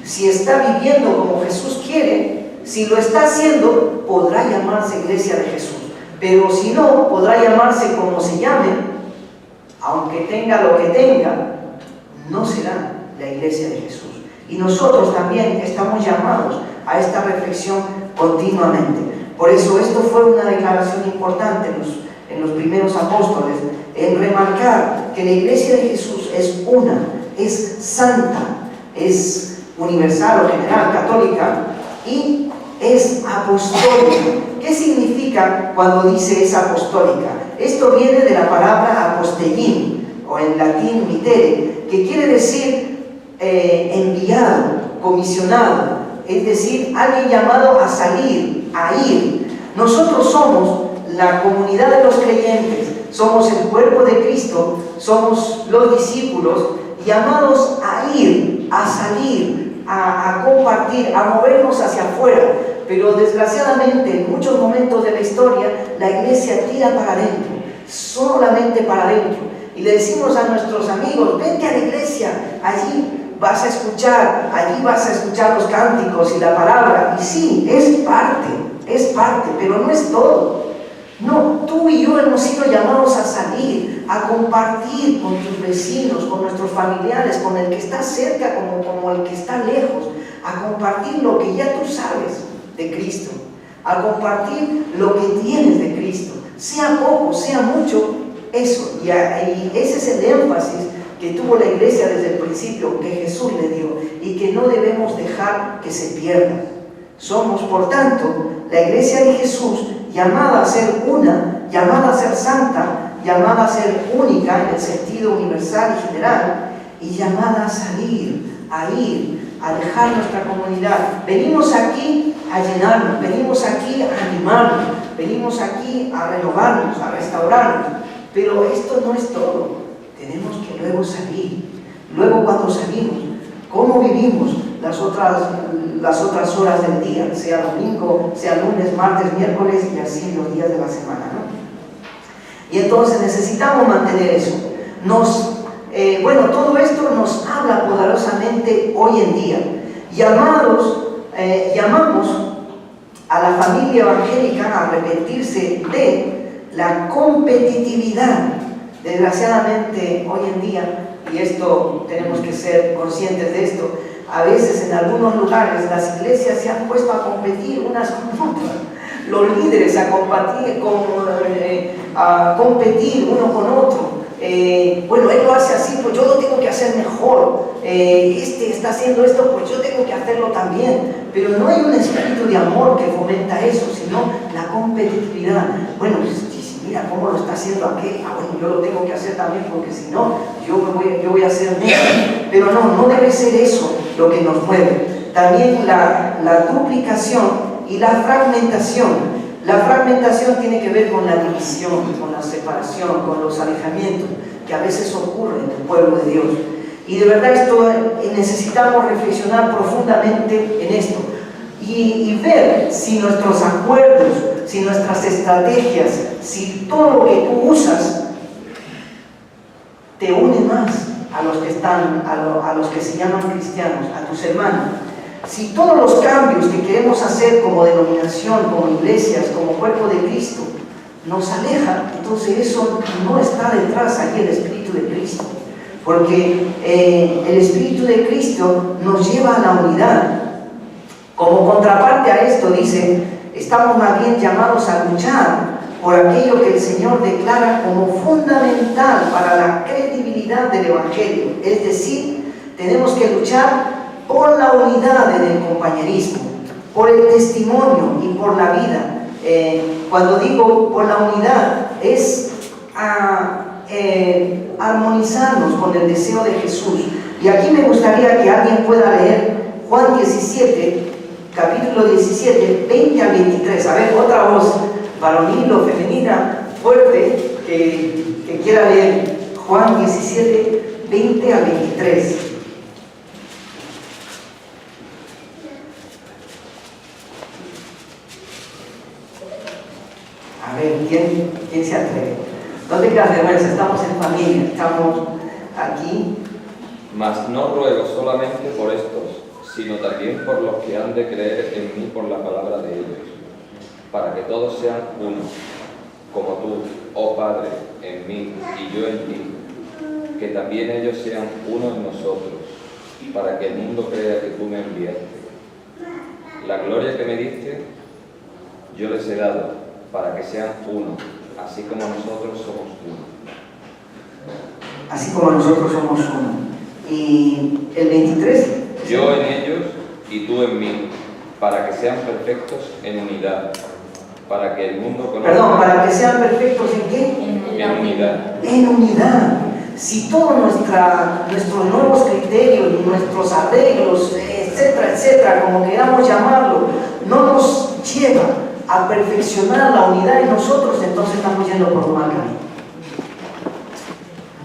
si está viviendo como Jesús quiere. Si lo está haciendo, podrá llamarse iglesia de Jesús, pero si no, podrá llamarse como se llame, aunque tenga lo que tenga, no será la iglesia de Jesús. Y nosotros también estamos llamados a esta reflexión continuamente. Por eso esto fue una declaración importante en los primeros apóstoles, en remarcar que la iglesia de Jesús es una, es santa, es universal o general, católica, y es apostólica. ¿Qué significa cuando dice es apostólica? Esto viene de la palabra apostellín, o en latín mitere, que quiere decir enviado, comisionado, es decir, alguien llamado a salir, a ir. Nosotros somos la comunidad de los creyentes, somos el cuerpo de Cristo, somos los discípulos llamados a ir, a salir, a compartir, a movernos hacia afuera. Pero desgraciadamente en muchos momentos de la historia la iglesia tira para adentro, solamente para adentro, y le decimos a nuestros amigos: vente a la iglesia, allí vas a escuchar los cánticos y la palabra. Y sí, es parte, pero no es todo. No, tú y yo hemos sido llamados a salir, a compartir con tus vecinos, con nuestros familiares, con el que está cerca como el que está lejos, a compartir lo que ya tú sabes de Cristo, a compartir lo que tienes de Cristo, sea poco, sea mucho, eso. Y ese es el énfasis que tuvo la iglesia desde el principio, que Jesús le dio, y que no debemos dejar que se pierda. Somos, por tanto, la iglesia de Jesús, llamada a ser una, llamada a ser santa, llamada a ser única en el sentido universal y general, y llamada a salir, a ir, a dejar nuestra comunidad. Venimos aquí a llenarnos, venimos aquí a animarnos, venimos aquí a renovarnos, a restaurarnos, pero esto no es todo. Tenemos que luego salir. Luego, cuando salimos, ¿cómo vivimos las otras horas del día? Sea domingo, sea lunes, martes, miércoles y así los días de la semana, ¿no? Y entonces necesitamos mantener eso. Todo esto nos habla poderosamente hoy en día. Llamamos a la familia evangélica a arrepentirse de la competitividad. Desgraciadamente hoy en día, y esto tenemos que ser conscientes de esto, a veces en algunos lugares las iglesias se han puesto a competir unas con otras, los líderes a competir uno con otro. Él lo hace así, pues yo lo tengo que hacer mejor. Este está haciendo esto, pues yo tengo que hacerlo también. Pero no hay un espíritu de amor que fomenta eso, sino la competitividad. Bueno, mira cómo lo está haciendo aquel, yo lo tengo que hacer también, porque si no, yo voy a hacer menos. Pero no debe ser eso lo que nos mueve. También la duplicación y la fragmentación. La fragmentación tiene que ver con la división, con la separación, con los alejamientos que a veces ocurren en el pueblo de Dios. Y de verdad necesitamos reflexionar profundamente en esto y ver si nuestros acuerdos, si nuestras estrategias, si todo lo que tú usas te une más a los que se llaman cristianos, a tus hermanos. Si todos los cambios que queremos hacer como denominación, como iglesias, como cuerpo de Cristo, nos alejan, entonces eso no está detrás allí el Espíritu de Cristo. Porque el Espíritu de Cristo nos lleva a la unidad. Como contraparte a esto, dice, estamos más bien llamados a luchar por aquello que el Señor declara como fundamental para la credibilidad del Evangelio. Es decir, tenemos que luchar por la unidad en el compañerismo, por el testimonio y por la vida. Cuando digo por la unidad, es armonizarnos con el deseo de Jesús. Y aquí me gustaría que alguien pueda leer Juan 17, capítulo 17, 20 al 23. A ver, otra voz varonil o femenina fuerte que quiera leer Juan 17, 20 al 23. A ver, ¿quién se atreve? No tengas vergüenza, estamos en familia, estamos aquí. Mas no ruego solamente por estos, sino también por los que han de creer en mí por la palabra de ellos, para que todos sean uno, como tú, oh Padre, en mí y yo en ti, que también ellos sean uno en nosotros, para que el mundo crea que tú me enviaste. La gloria que me diste, yo les he dado, para que sean uno, así como nosotros somos uno. Así como nosotros somos uno. Y el 23. Yo en ellos y tú en mí, para que sean perfectos en unidad, para que el mundo conozca... Perdón, ¿para que sean perfectos en qué? En unidad. En unidad. Si todos nuestros nuevos criterios, nuestros arreglos, etcétera, etcétera, como queramos llamarlo, no nos lleva a perfeccionar la unidad en nosotros, entonces estamos yendo por un mal camino.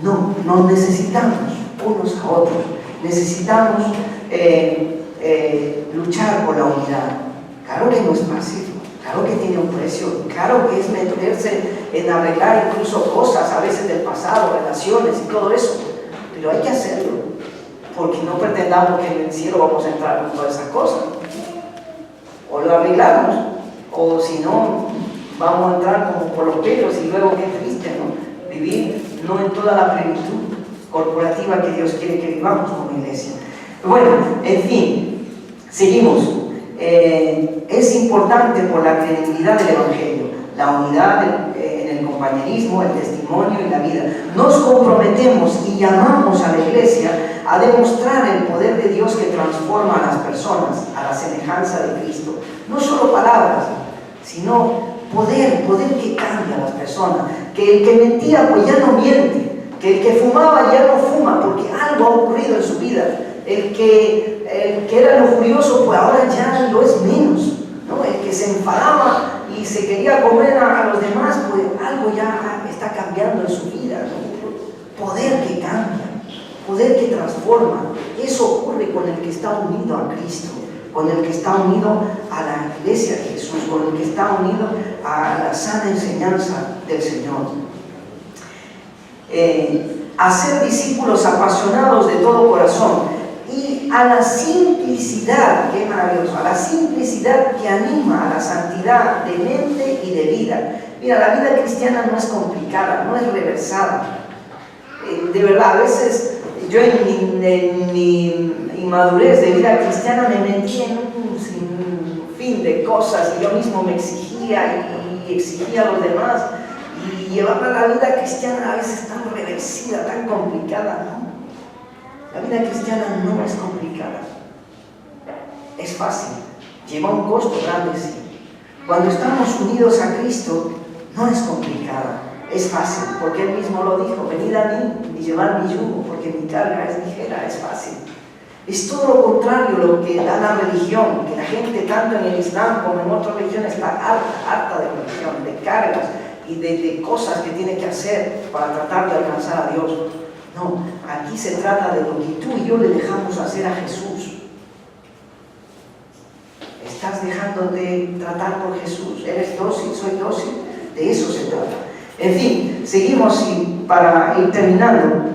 No, nos necesitamos unos a otros, necesitamos luchar por la unidad. Claro que no es fácil, claro que tiene un precio, claro que es meterse en arreglar incluso cosas a veces del pasado, relaciones y todo eso, pero hay que hacerlo, porque no pretendamos que en el cielo vamos a entrar con todas esas cosas. O lo arreglamos, o si no, vamos a entrar como por los pelos y luego qué triste, ¿no? Vivir no en toda la plenitud corporativa que Dios quiere que vivamos como iglesia. Bueno, en fin, seguimos. Es importante por la credibilidad del Evangelio, la unidad en el compañerismo, el testimonio y la vida. Nos comprometemos y llamamos a la iglesia a demostrar el poder de Dios que transforma a las personas a la semejanza de Cristo. No solo palabras, sino poder que cambia a las personas, que el que mentía pues ya no miente, que el que fumaba ya no fuma porque algo ha ocurrido en su vida, el que era lujurioso pues ahora ya lo es menos, ¿no? El que se enfadaba y se quería comer a los demás pues algo ya está cambiando en su vida, ¿no? Poder que cambia, poder que transforma. Eso ocurre con el que está unido a Cristo, con el que está unido a la iglesia de Jesús, con el que está unido a la sana enseñanza del Señor. A ser discípulos apasionados de todo corazón y a la simplicidad, qué maravilloso, a la simplicidad que anima a la santidad de mente y de vida. Mira, la vida cristiana no es complicada, no es reversada. De verdad, a veces yo en mi inmadurez de vida cristiana me metí en un sinfín de cosas y yo mismo me exigía y exigía a los demás. Y llevar la vida cristiana a veces tan reversida, tan complicada, ¿no? La vida cristiana no es complicada, es fácil, lleva un costo grande, sí. Cuando estamos unidos a Cristo, no es complicada, es fácil, porque Él mismo lo dijo: venid a mí y llevad mi yugo, porque mi carga es ligera, es fácil. Es todo lo contrario lo que da la religión, que la gente tanto en el Islam como en otras religiones está harta de religión, de cargas y de cosas que tiene que hacer para tratar de alcanzar a Dios. No, aquí se trata de lo que tú y yo le dejamos hacer a Jesús. Estás dejando de tratar por Jesús, eres dócil, soy dócil, de eso se trata. En fin, seguimos y para ir terminando,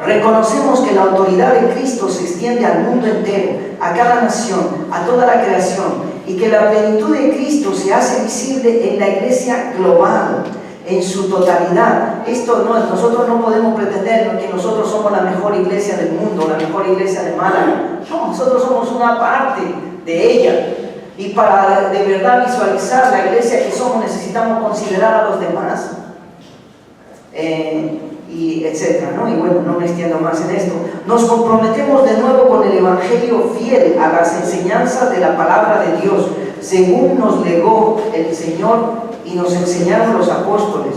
reconocemos que la autoridad de Cristo se extiende al mundo entero, a cada nación, a toda la creación, y que la plenitud de Cristo se hace visible en la iglesia global, en su totalidad. Nosotros no podemos pretender que nosotros somos la mejor iglesia del mundo, la mejor iglesia de Málaga. No, nosotros somos una parte de ella, Y para de verdad visualizar la iglesia que somos, necesitamos considerar a los demás, y etcétera, ¿no? Y bueno, no me extiendo más en esto. Nos comprometemos de nuevo con el Evangelio fiel a las enseñanzas de la palabra de Dios, según nos legó el Señor y nos enseñaron los apóstoles.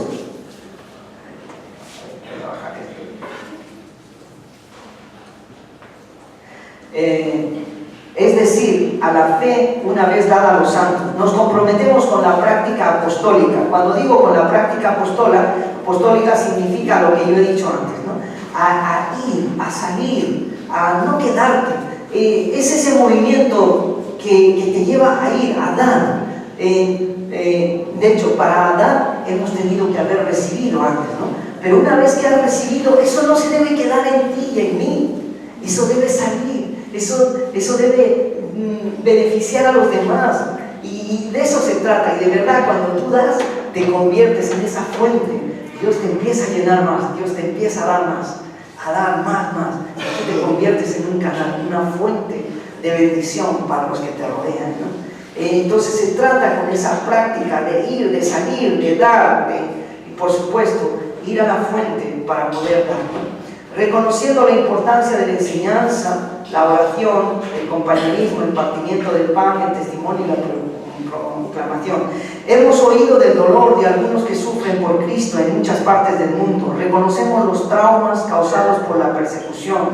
Es decir, a la fe una vez dada a los santos. Nos comprometemos con la práctica apostólica. Cuando digo con la práctica apostólica significa lo que yo he dicho antes, ¿no? A ir, a salir, a no quedarte. Es ese movimiento que te lleva a ir, a dar. De hecho, para dar hemos tenido que haber recibido antes, ¿no? Pero una vez que has recibido, eso no se debe quedar en ti y en mí. Eso debe salir. Eso debe beneficiar a los demás, y de eso se trata. Y de verdad, cuando tú das, te conviertes en esa fuente. Dios te empieza a llenar más, Dios te empieza a dar más, y tú te conviertes en un canal, una fuente de bendición para los que te rodean, ¿no? Entonces se trata con esa práctica de ir, de salir, de dar, y por supuesto ir a la fuente para poder dar, ¿no? Reconociendo la importancia de la enseñanza, la oración, el compañerismo, el partimiento del pan, el testimonio y la proclamación. Hemos oído del dolor de algunos que sufren por Cristo en muchas partes del mundo. Reconocemos los traumas causados por la persecución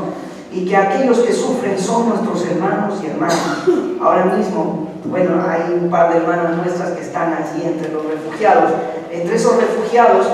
y que aquellos que sufren son nuestros hermanos y hermanas. Ahora mismo, bueno, hay un par de hermanas nuestras que están allí entre los refugiados. Entre esos refugiados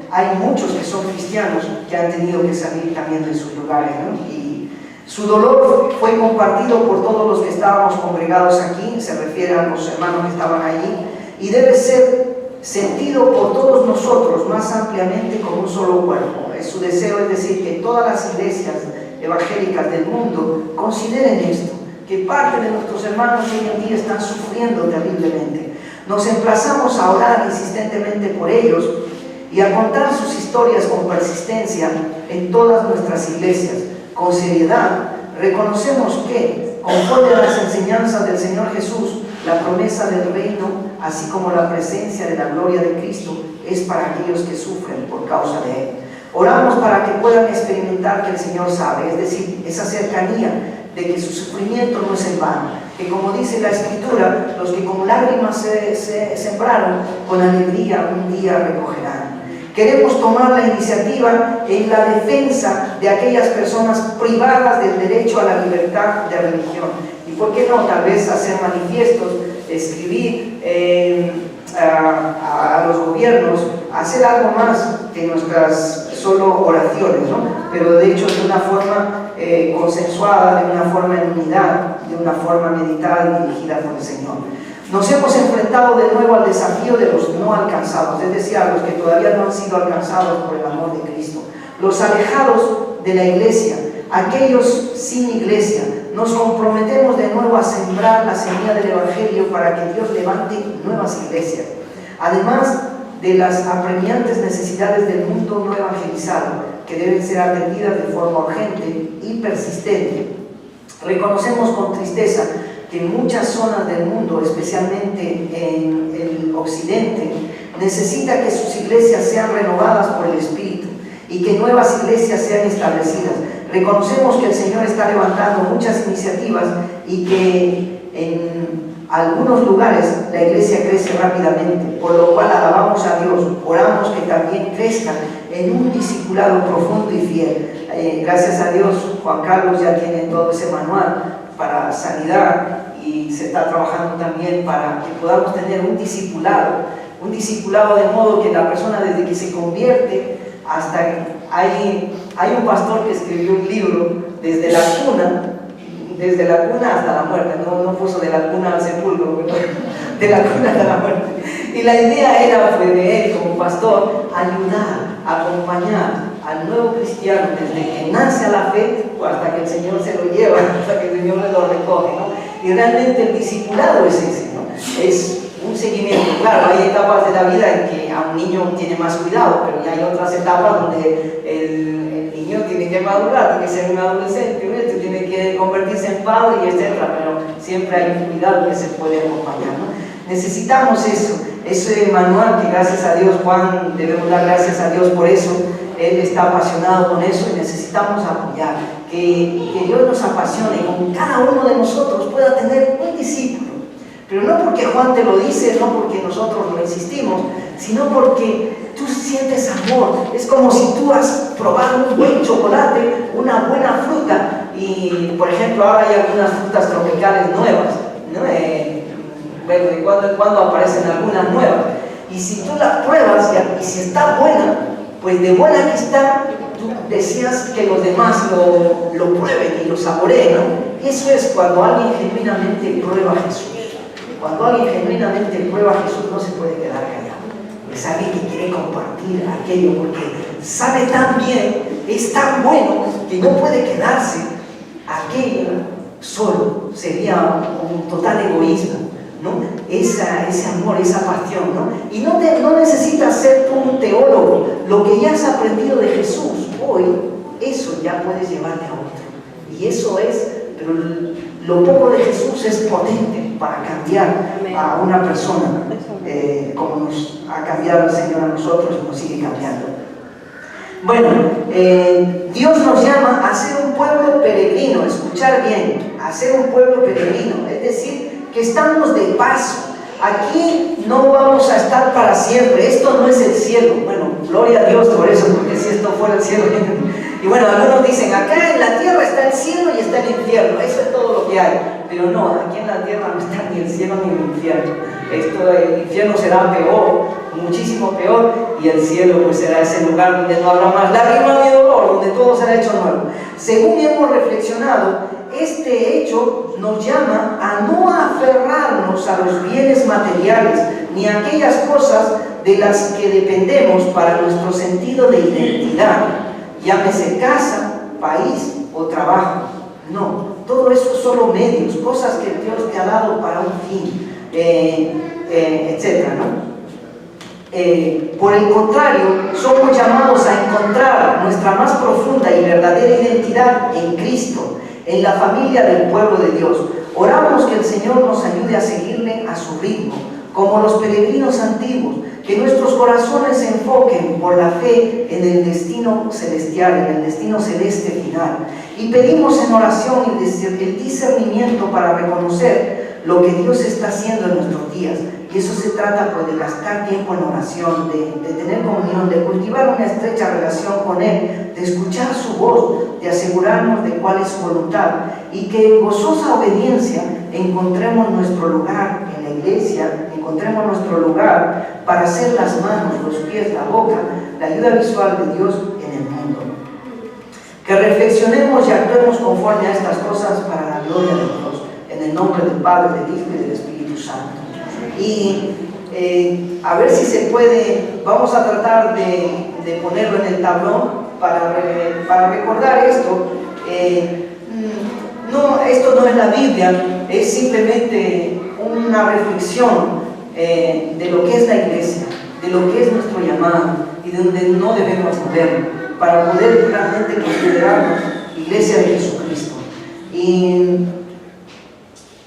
hay muchos que son cristianos que han tenido que salir también de sus lugares, ¿no? Y su dolor fue compartido por todos los que estábamos congregados aquí, se refiere a los hermanos que estaban allí, y debe ser sentido por todos nosotros más ampliamente como un solo cuerpo. Es su deseo, es decir, que todas las iglesias evangélicas del mundo consideren esto, que parte de nuestros hermanos hoy en día están sufriendo terriblemente. Nos emplazamos a orar insistentemente por ellos y a contar sus historias con persistencia en todas nuestras iglesias. Con seriedad, reconocemos que, conforme a las enseñanzas del Señor Jesús, la promesa del reino, así como la presencia de la gloria de Cristo, es para aquellos que sufren por causa de Él. Oramos para que puedan experimentar que el Señor sabe, es decir, esa cercanía de que su sufrimiento no es en vano, que como dice la Escritura, los que con lágrimas se sembraron, con alegría un día recogerán. Queremos tomar la iniciativa en la defensa de aquellas personas privadas del derecho a la libertad de religión. Y por qué no, tal vez hacer manifiestos, escribir a los gobiernos, hacer algo más que nuestras solo oraciones, ¿no? Pero de hecho de una forma consensuada, de una forma en unidad, de una forma meditada y dirigida por el Señor. Nos hemos enfrentado de nuevo al desafío de los no alcanzados, es decir, a los que todavía no han sido alcanzados por el amor de Cristo, los alejados de la iglesia, aquellos sin iglesia. Nos comprometemos de nuevo a sembrar la semilla del Evangelio para que Dios levante nuevas iglesias, además de las apremiantes necesidades del mundo no evangelizado, que deben ser atendidas de forma urgente y persistente. Reconocemos con tristeza que en muchas zonas del mundo, especialmente en el occidente, necesita que sus iglesias sean renovadas por el Espíritu y que nuevas iglesias sean establecidas. Reconocemos que el Señor está levantando muchas iniciativas y que en algunos lugares la iglesia crece rápidamente, por lo cual alabamos a Dios, oramos que también crezcan en un discipulado profundo y fiel. Gracias a Dios, Juan Carlos ya tiene todo ese manual para sanidad y se está trabajando también para que podamos tener un discipulado de modo que la persona desde que se convierte hasta que hay un pastor que escribió un libro desde la cuna hasta la muerte, no puso de la cuna al sepulcro, pero de la cuna hasta la muerte. Y la idea fue de él como pastor ayudar, acompañar al nuevo cristiano desde que nace a la fe hasta que el Señor se lo lleva, hasta que el Señor le lo recoge, ¿no? Y realmente el discipulado es ese, ¿no? Es un seguimiento. Claro, hay etapas de la vida en que a un niño tiene más cuidado, pero ya hay otras etapas donde el niño tiene que madurar, tiene que ser un adolescente, tiene que convertirse en padre y etcétera, pero siempre hay un cuidado que se puede acompañar, ¿no? Necesitamos eso, ese manual que gracias a Dios, Juan, debemos dar gracias a Dios por eso. Él está apasionado con eso y necesitamos apoyar, que Dios nos apasione y con cada uno de nosotros pueda tener un discípulo. Pero no porque Juan te lo dice, no porque nosotros lo insistimos, sino porque tú sientes amor. Es como si tú has probado un buen chocolate, una buena fruta, y por ejemplo ahora hay algunas frutas tropicales nuevas, ¿no? Bueno, de cuando en cuando aparecen algunas nuevas, y si tú las pruebas y si está buena, pues de buena que está, tú deseas que los demás lo prueben y lo saboreen, ¿no? Eso es cuando alguien genuinamente prueba a Jesús. Cuando alguien genuinamente prueba a Jesús, no se puede quedar callado. Es alguien que quiere compartir aquello porque sabe tan bien, es tan bueno, que no puede quedarse aquello solo. Sería un total egoísmo, ¿no? Ese amor, esa pasión, ¿no? Y no necesitas ser tú un teólogo. Lo que ya has aprendido de Jesús hoy, eso ya puedes llevarle a otro. Y eso es, pero lo poco de Jesús es potente para cambiar a una persona, como nos ha cambiado el Señor a nosotros y nos sigue cambiando. Bueno, Dios nos llama a ser un pueblo peregrino, escuchar bien, a ser un pueblo peregrino, es decir, que estamos de paso. Aquí no vamos a estar para siempre, esto no es el cielo. Bueno, gloria a Dios por eso, porque si esto fuera el cielo. Y bueno, algunos dicen, acá en la tierra está el cielo y está el infierno, eso es todo lo que hay. Pero no, aquí en la tierra no está ni el cielo ni el infierno. El infierno será peor, muchísimo peor, y el cielo pues será ese lugar donde no habrá más lágrimas ni dolor, donde todo será hecho nuevo. Según hemos reflexionado, este hecho nos llama a no aferrarnos a los bienes materiales ni a aquellas cosas de las que dependemos para nuestro sentido de identidad, llámese casa, país o trabajo. No, todo eso son solo medios, cosas que Dios te ha dado para un fin, etcétera, ¿no? Por el contrario, somos llamados a encontrar nuestra más profunda y verdadera identidad en Cristo, en la familia del pueblo de Dios. Oramos que el Señor nos ayude a seguirle a su ritmo, como los peregrinos antiguos, que nuestros corazones se enfoquen por la fe en el destino celestial, en el destino celeste final. Y pedimos en oración el discernimiento para reconocer lo que Dios está haciendo en nuestros días. Y eso se trata pues de gastar tiempo en oración, de tener comunión, de cultivar una estrecha relación con Él, de escuchar su voz, de asegurarnos de cuál es su voluntad, y que en gozosa obediencia encontremos nuestro lugar en la iglesia, encontremos nuestro lugar para ser las manos, los pies, la boca, la ayuda visual de Dios en el mundo. Que reflexionemos y actuemos conforme a estas cosas para la gloria de Dios, en el nombre del Padre, del Hijo y del Espíritu Santo. Y a ver si se puede, vamos a tratar de ponerlo en el tablón para recordar esto. No, esto no es la Biblia, es simplemente una reflexión de lo que es la iglesia, de lo que es nuestro llamado y de donde no debemos movernos para poder realmente considerarnos iglesia de Jesucristo. Y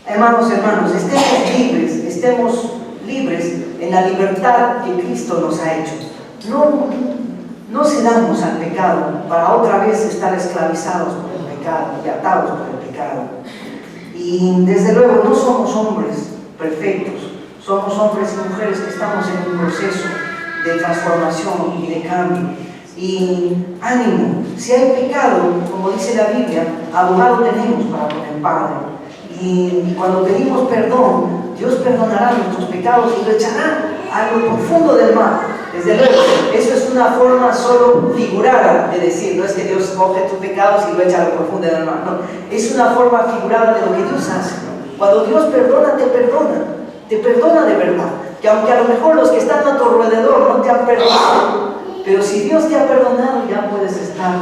hermanos, estemos libres en la libertad que Cristo nos ha hecho. No cedamos al pecado para otra vez estar esclavizados por el pecado y atados por el pecado. Y desde luego no somos hombres perfectos, somos hombres y mujeres que estamos en un proceso de transformación y de cambio. Y ánimo, si hay pecado, como dice la Biblia, abogado tenemos para con el Padre. Y cuando pedimos perdón, Dios perdonará nuestros pecados y lo echará a lo profundo del mar. Desde luego, eso es una forma solo figurada de decir, no es que Dios coge tus pecados y lo echa a lo profundo del mar, no, es una forma figurada de lo que Dios hace. Cuando Dios perdona te perdona de verdad, que aunque a lo mejor los que están a tu alrededor no te han perdonado, pero si Dios te ha perdonado ya puedes estar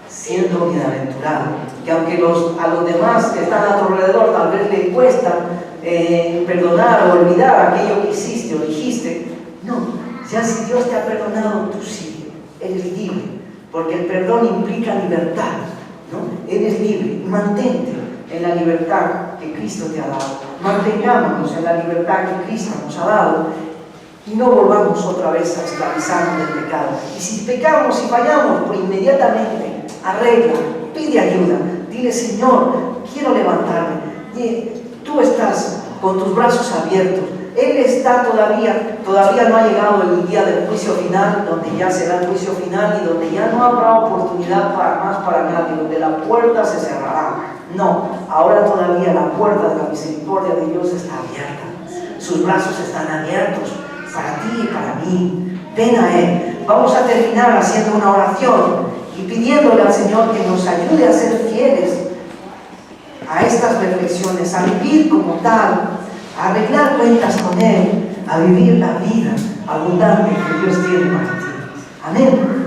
siendo bienaventurado, que aunque a los demás que están a tu alrededor tal vez les cuesta, perdonar o olvidar aquello que hiciste o dijiste. No, ya si Dios te ha perdonado, tú sigue, eres libre, porque el perdón implica libertad, ¿no? Eres libre, mantente en la libertad que Cristo te ha dado, mantengámonos en la libertad que Cristo nos ha dado y no volvamos otra vez a esclavizarnos del pecado. Y si pecamos y fallamos, pues inmediatamente arregla, pide ayuda, dile: Señor, quiero levantarme. Tú estás con tus brazos abiertos. Él está todavía no ha llegado el día del juicio final, donde ya será el juicio final y donde ya no habrá oportunidad para nadie, donde la puerta se cerrará. No, ahora todavía la puerta de la misericordia de Dios está abierta. Sus brazos están abiertos para ti y para mí. Ven a Él. Vamos a terminar haciendo una oración y pidiéndole al Señor que nos ayude a ser fieles a estas reflexiones, a vivir como tal, a arreglar cuentas con Él, a vivir la vida abundante que Dios tiene para ti. Amén.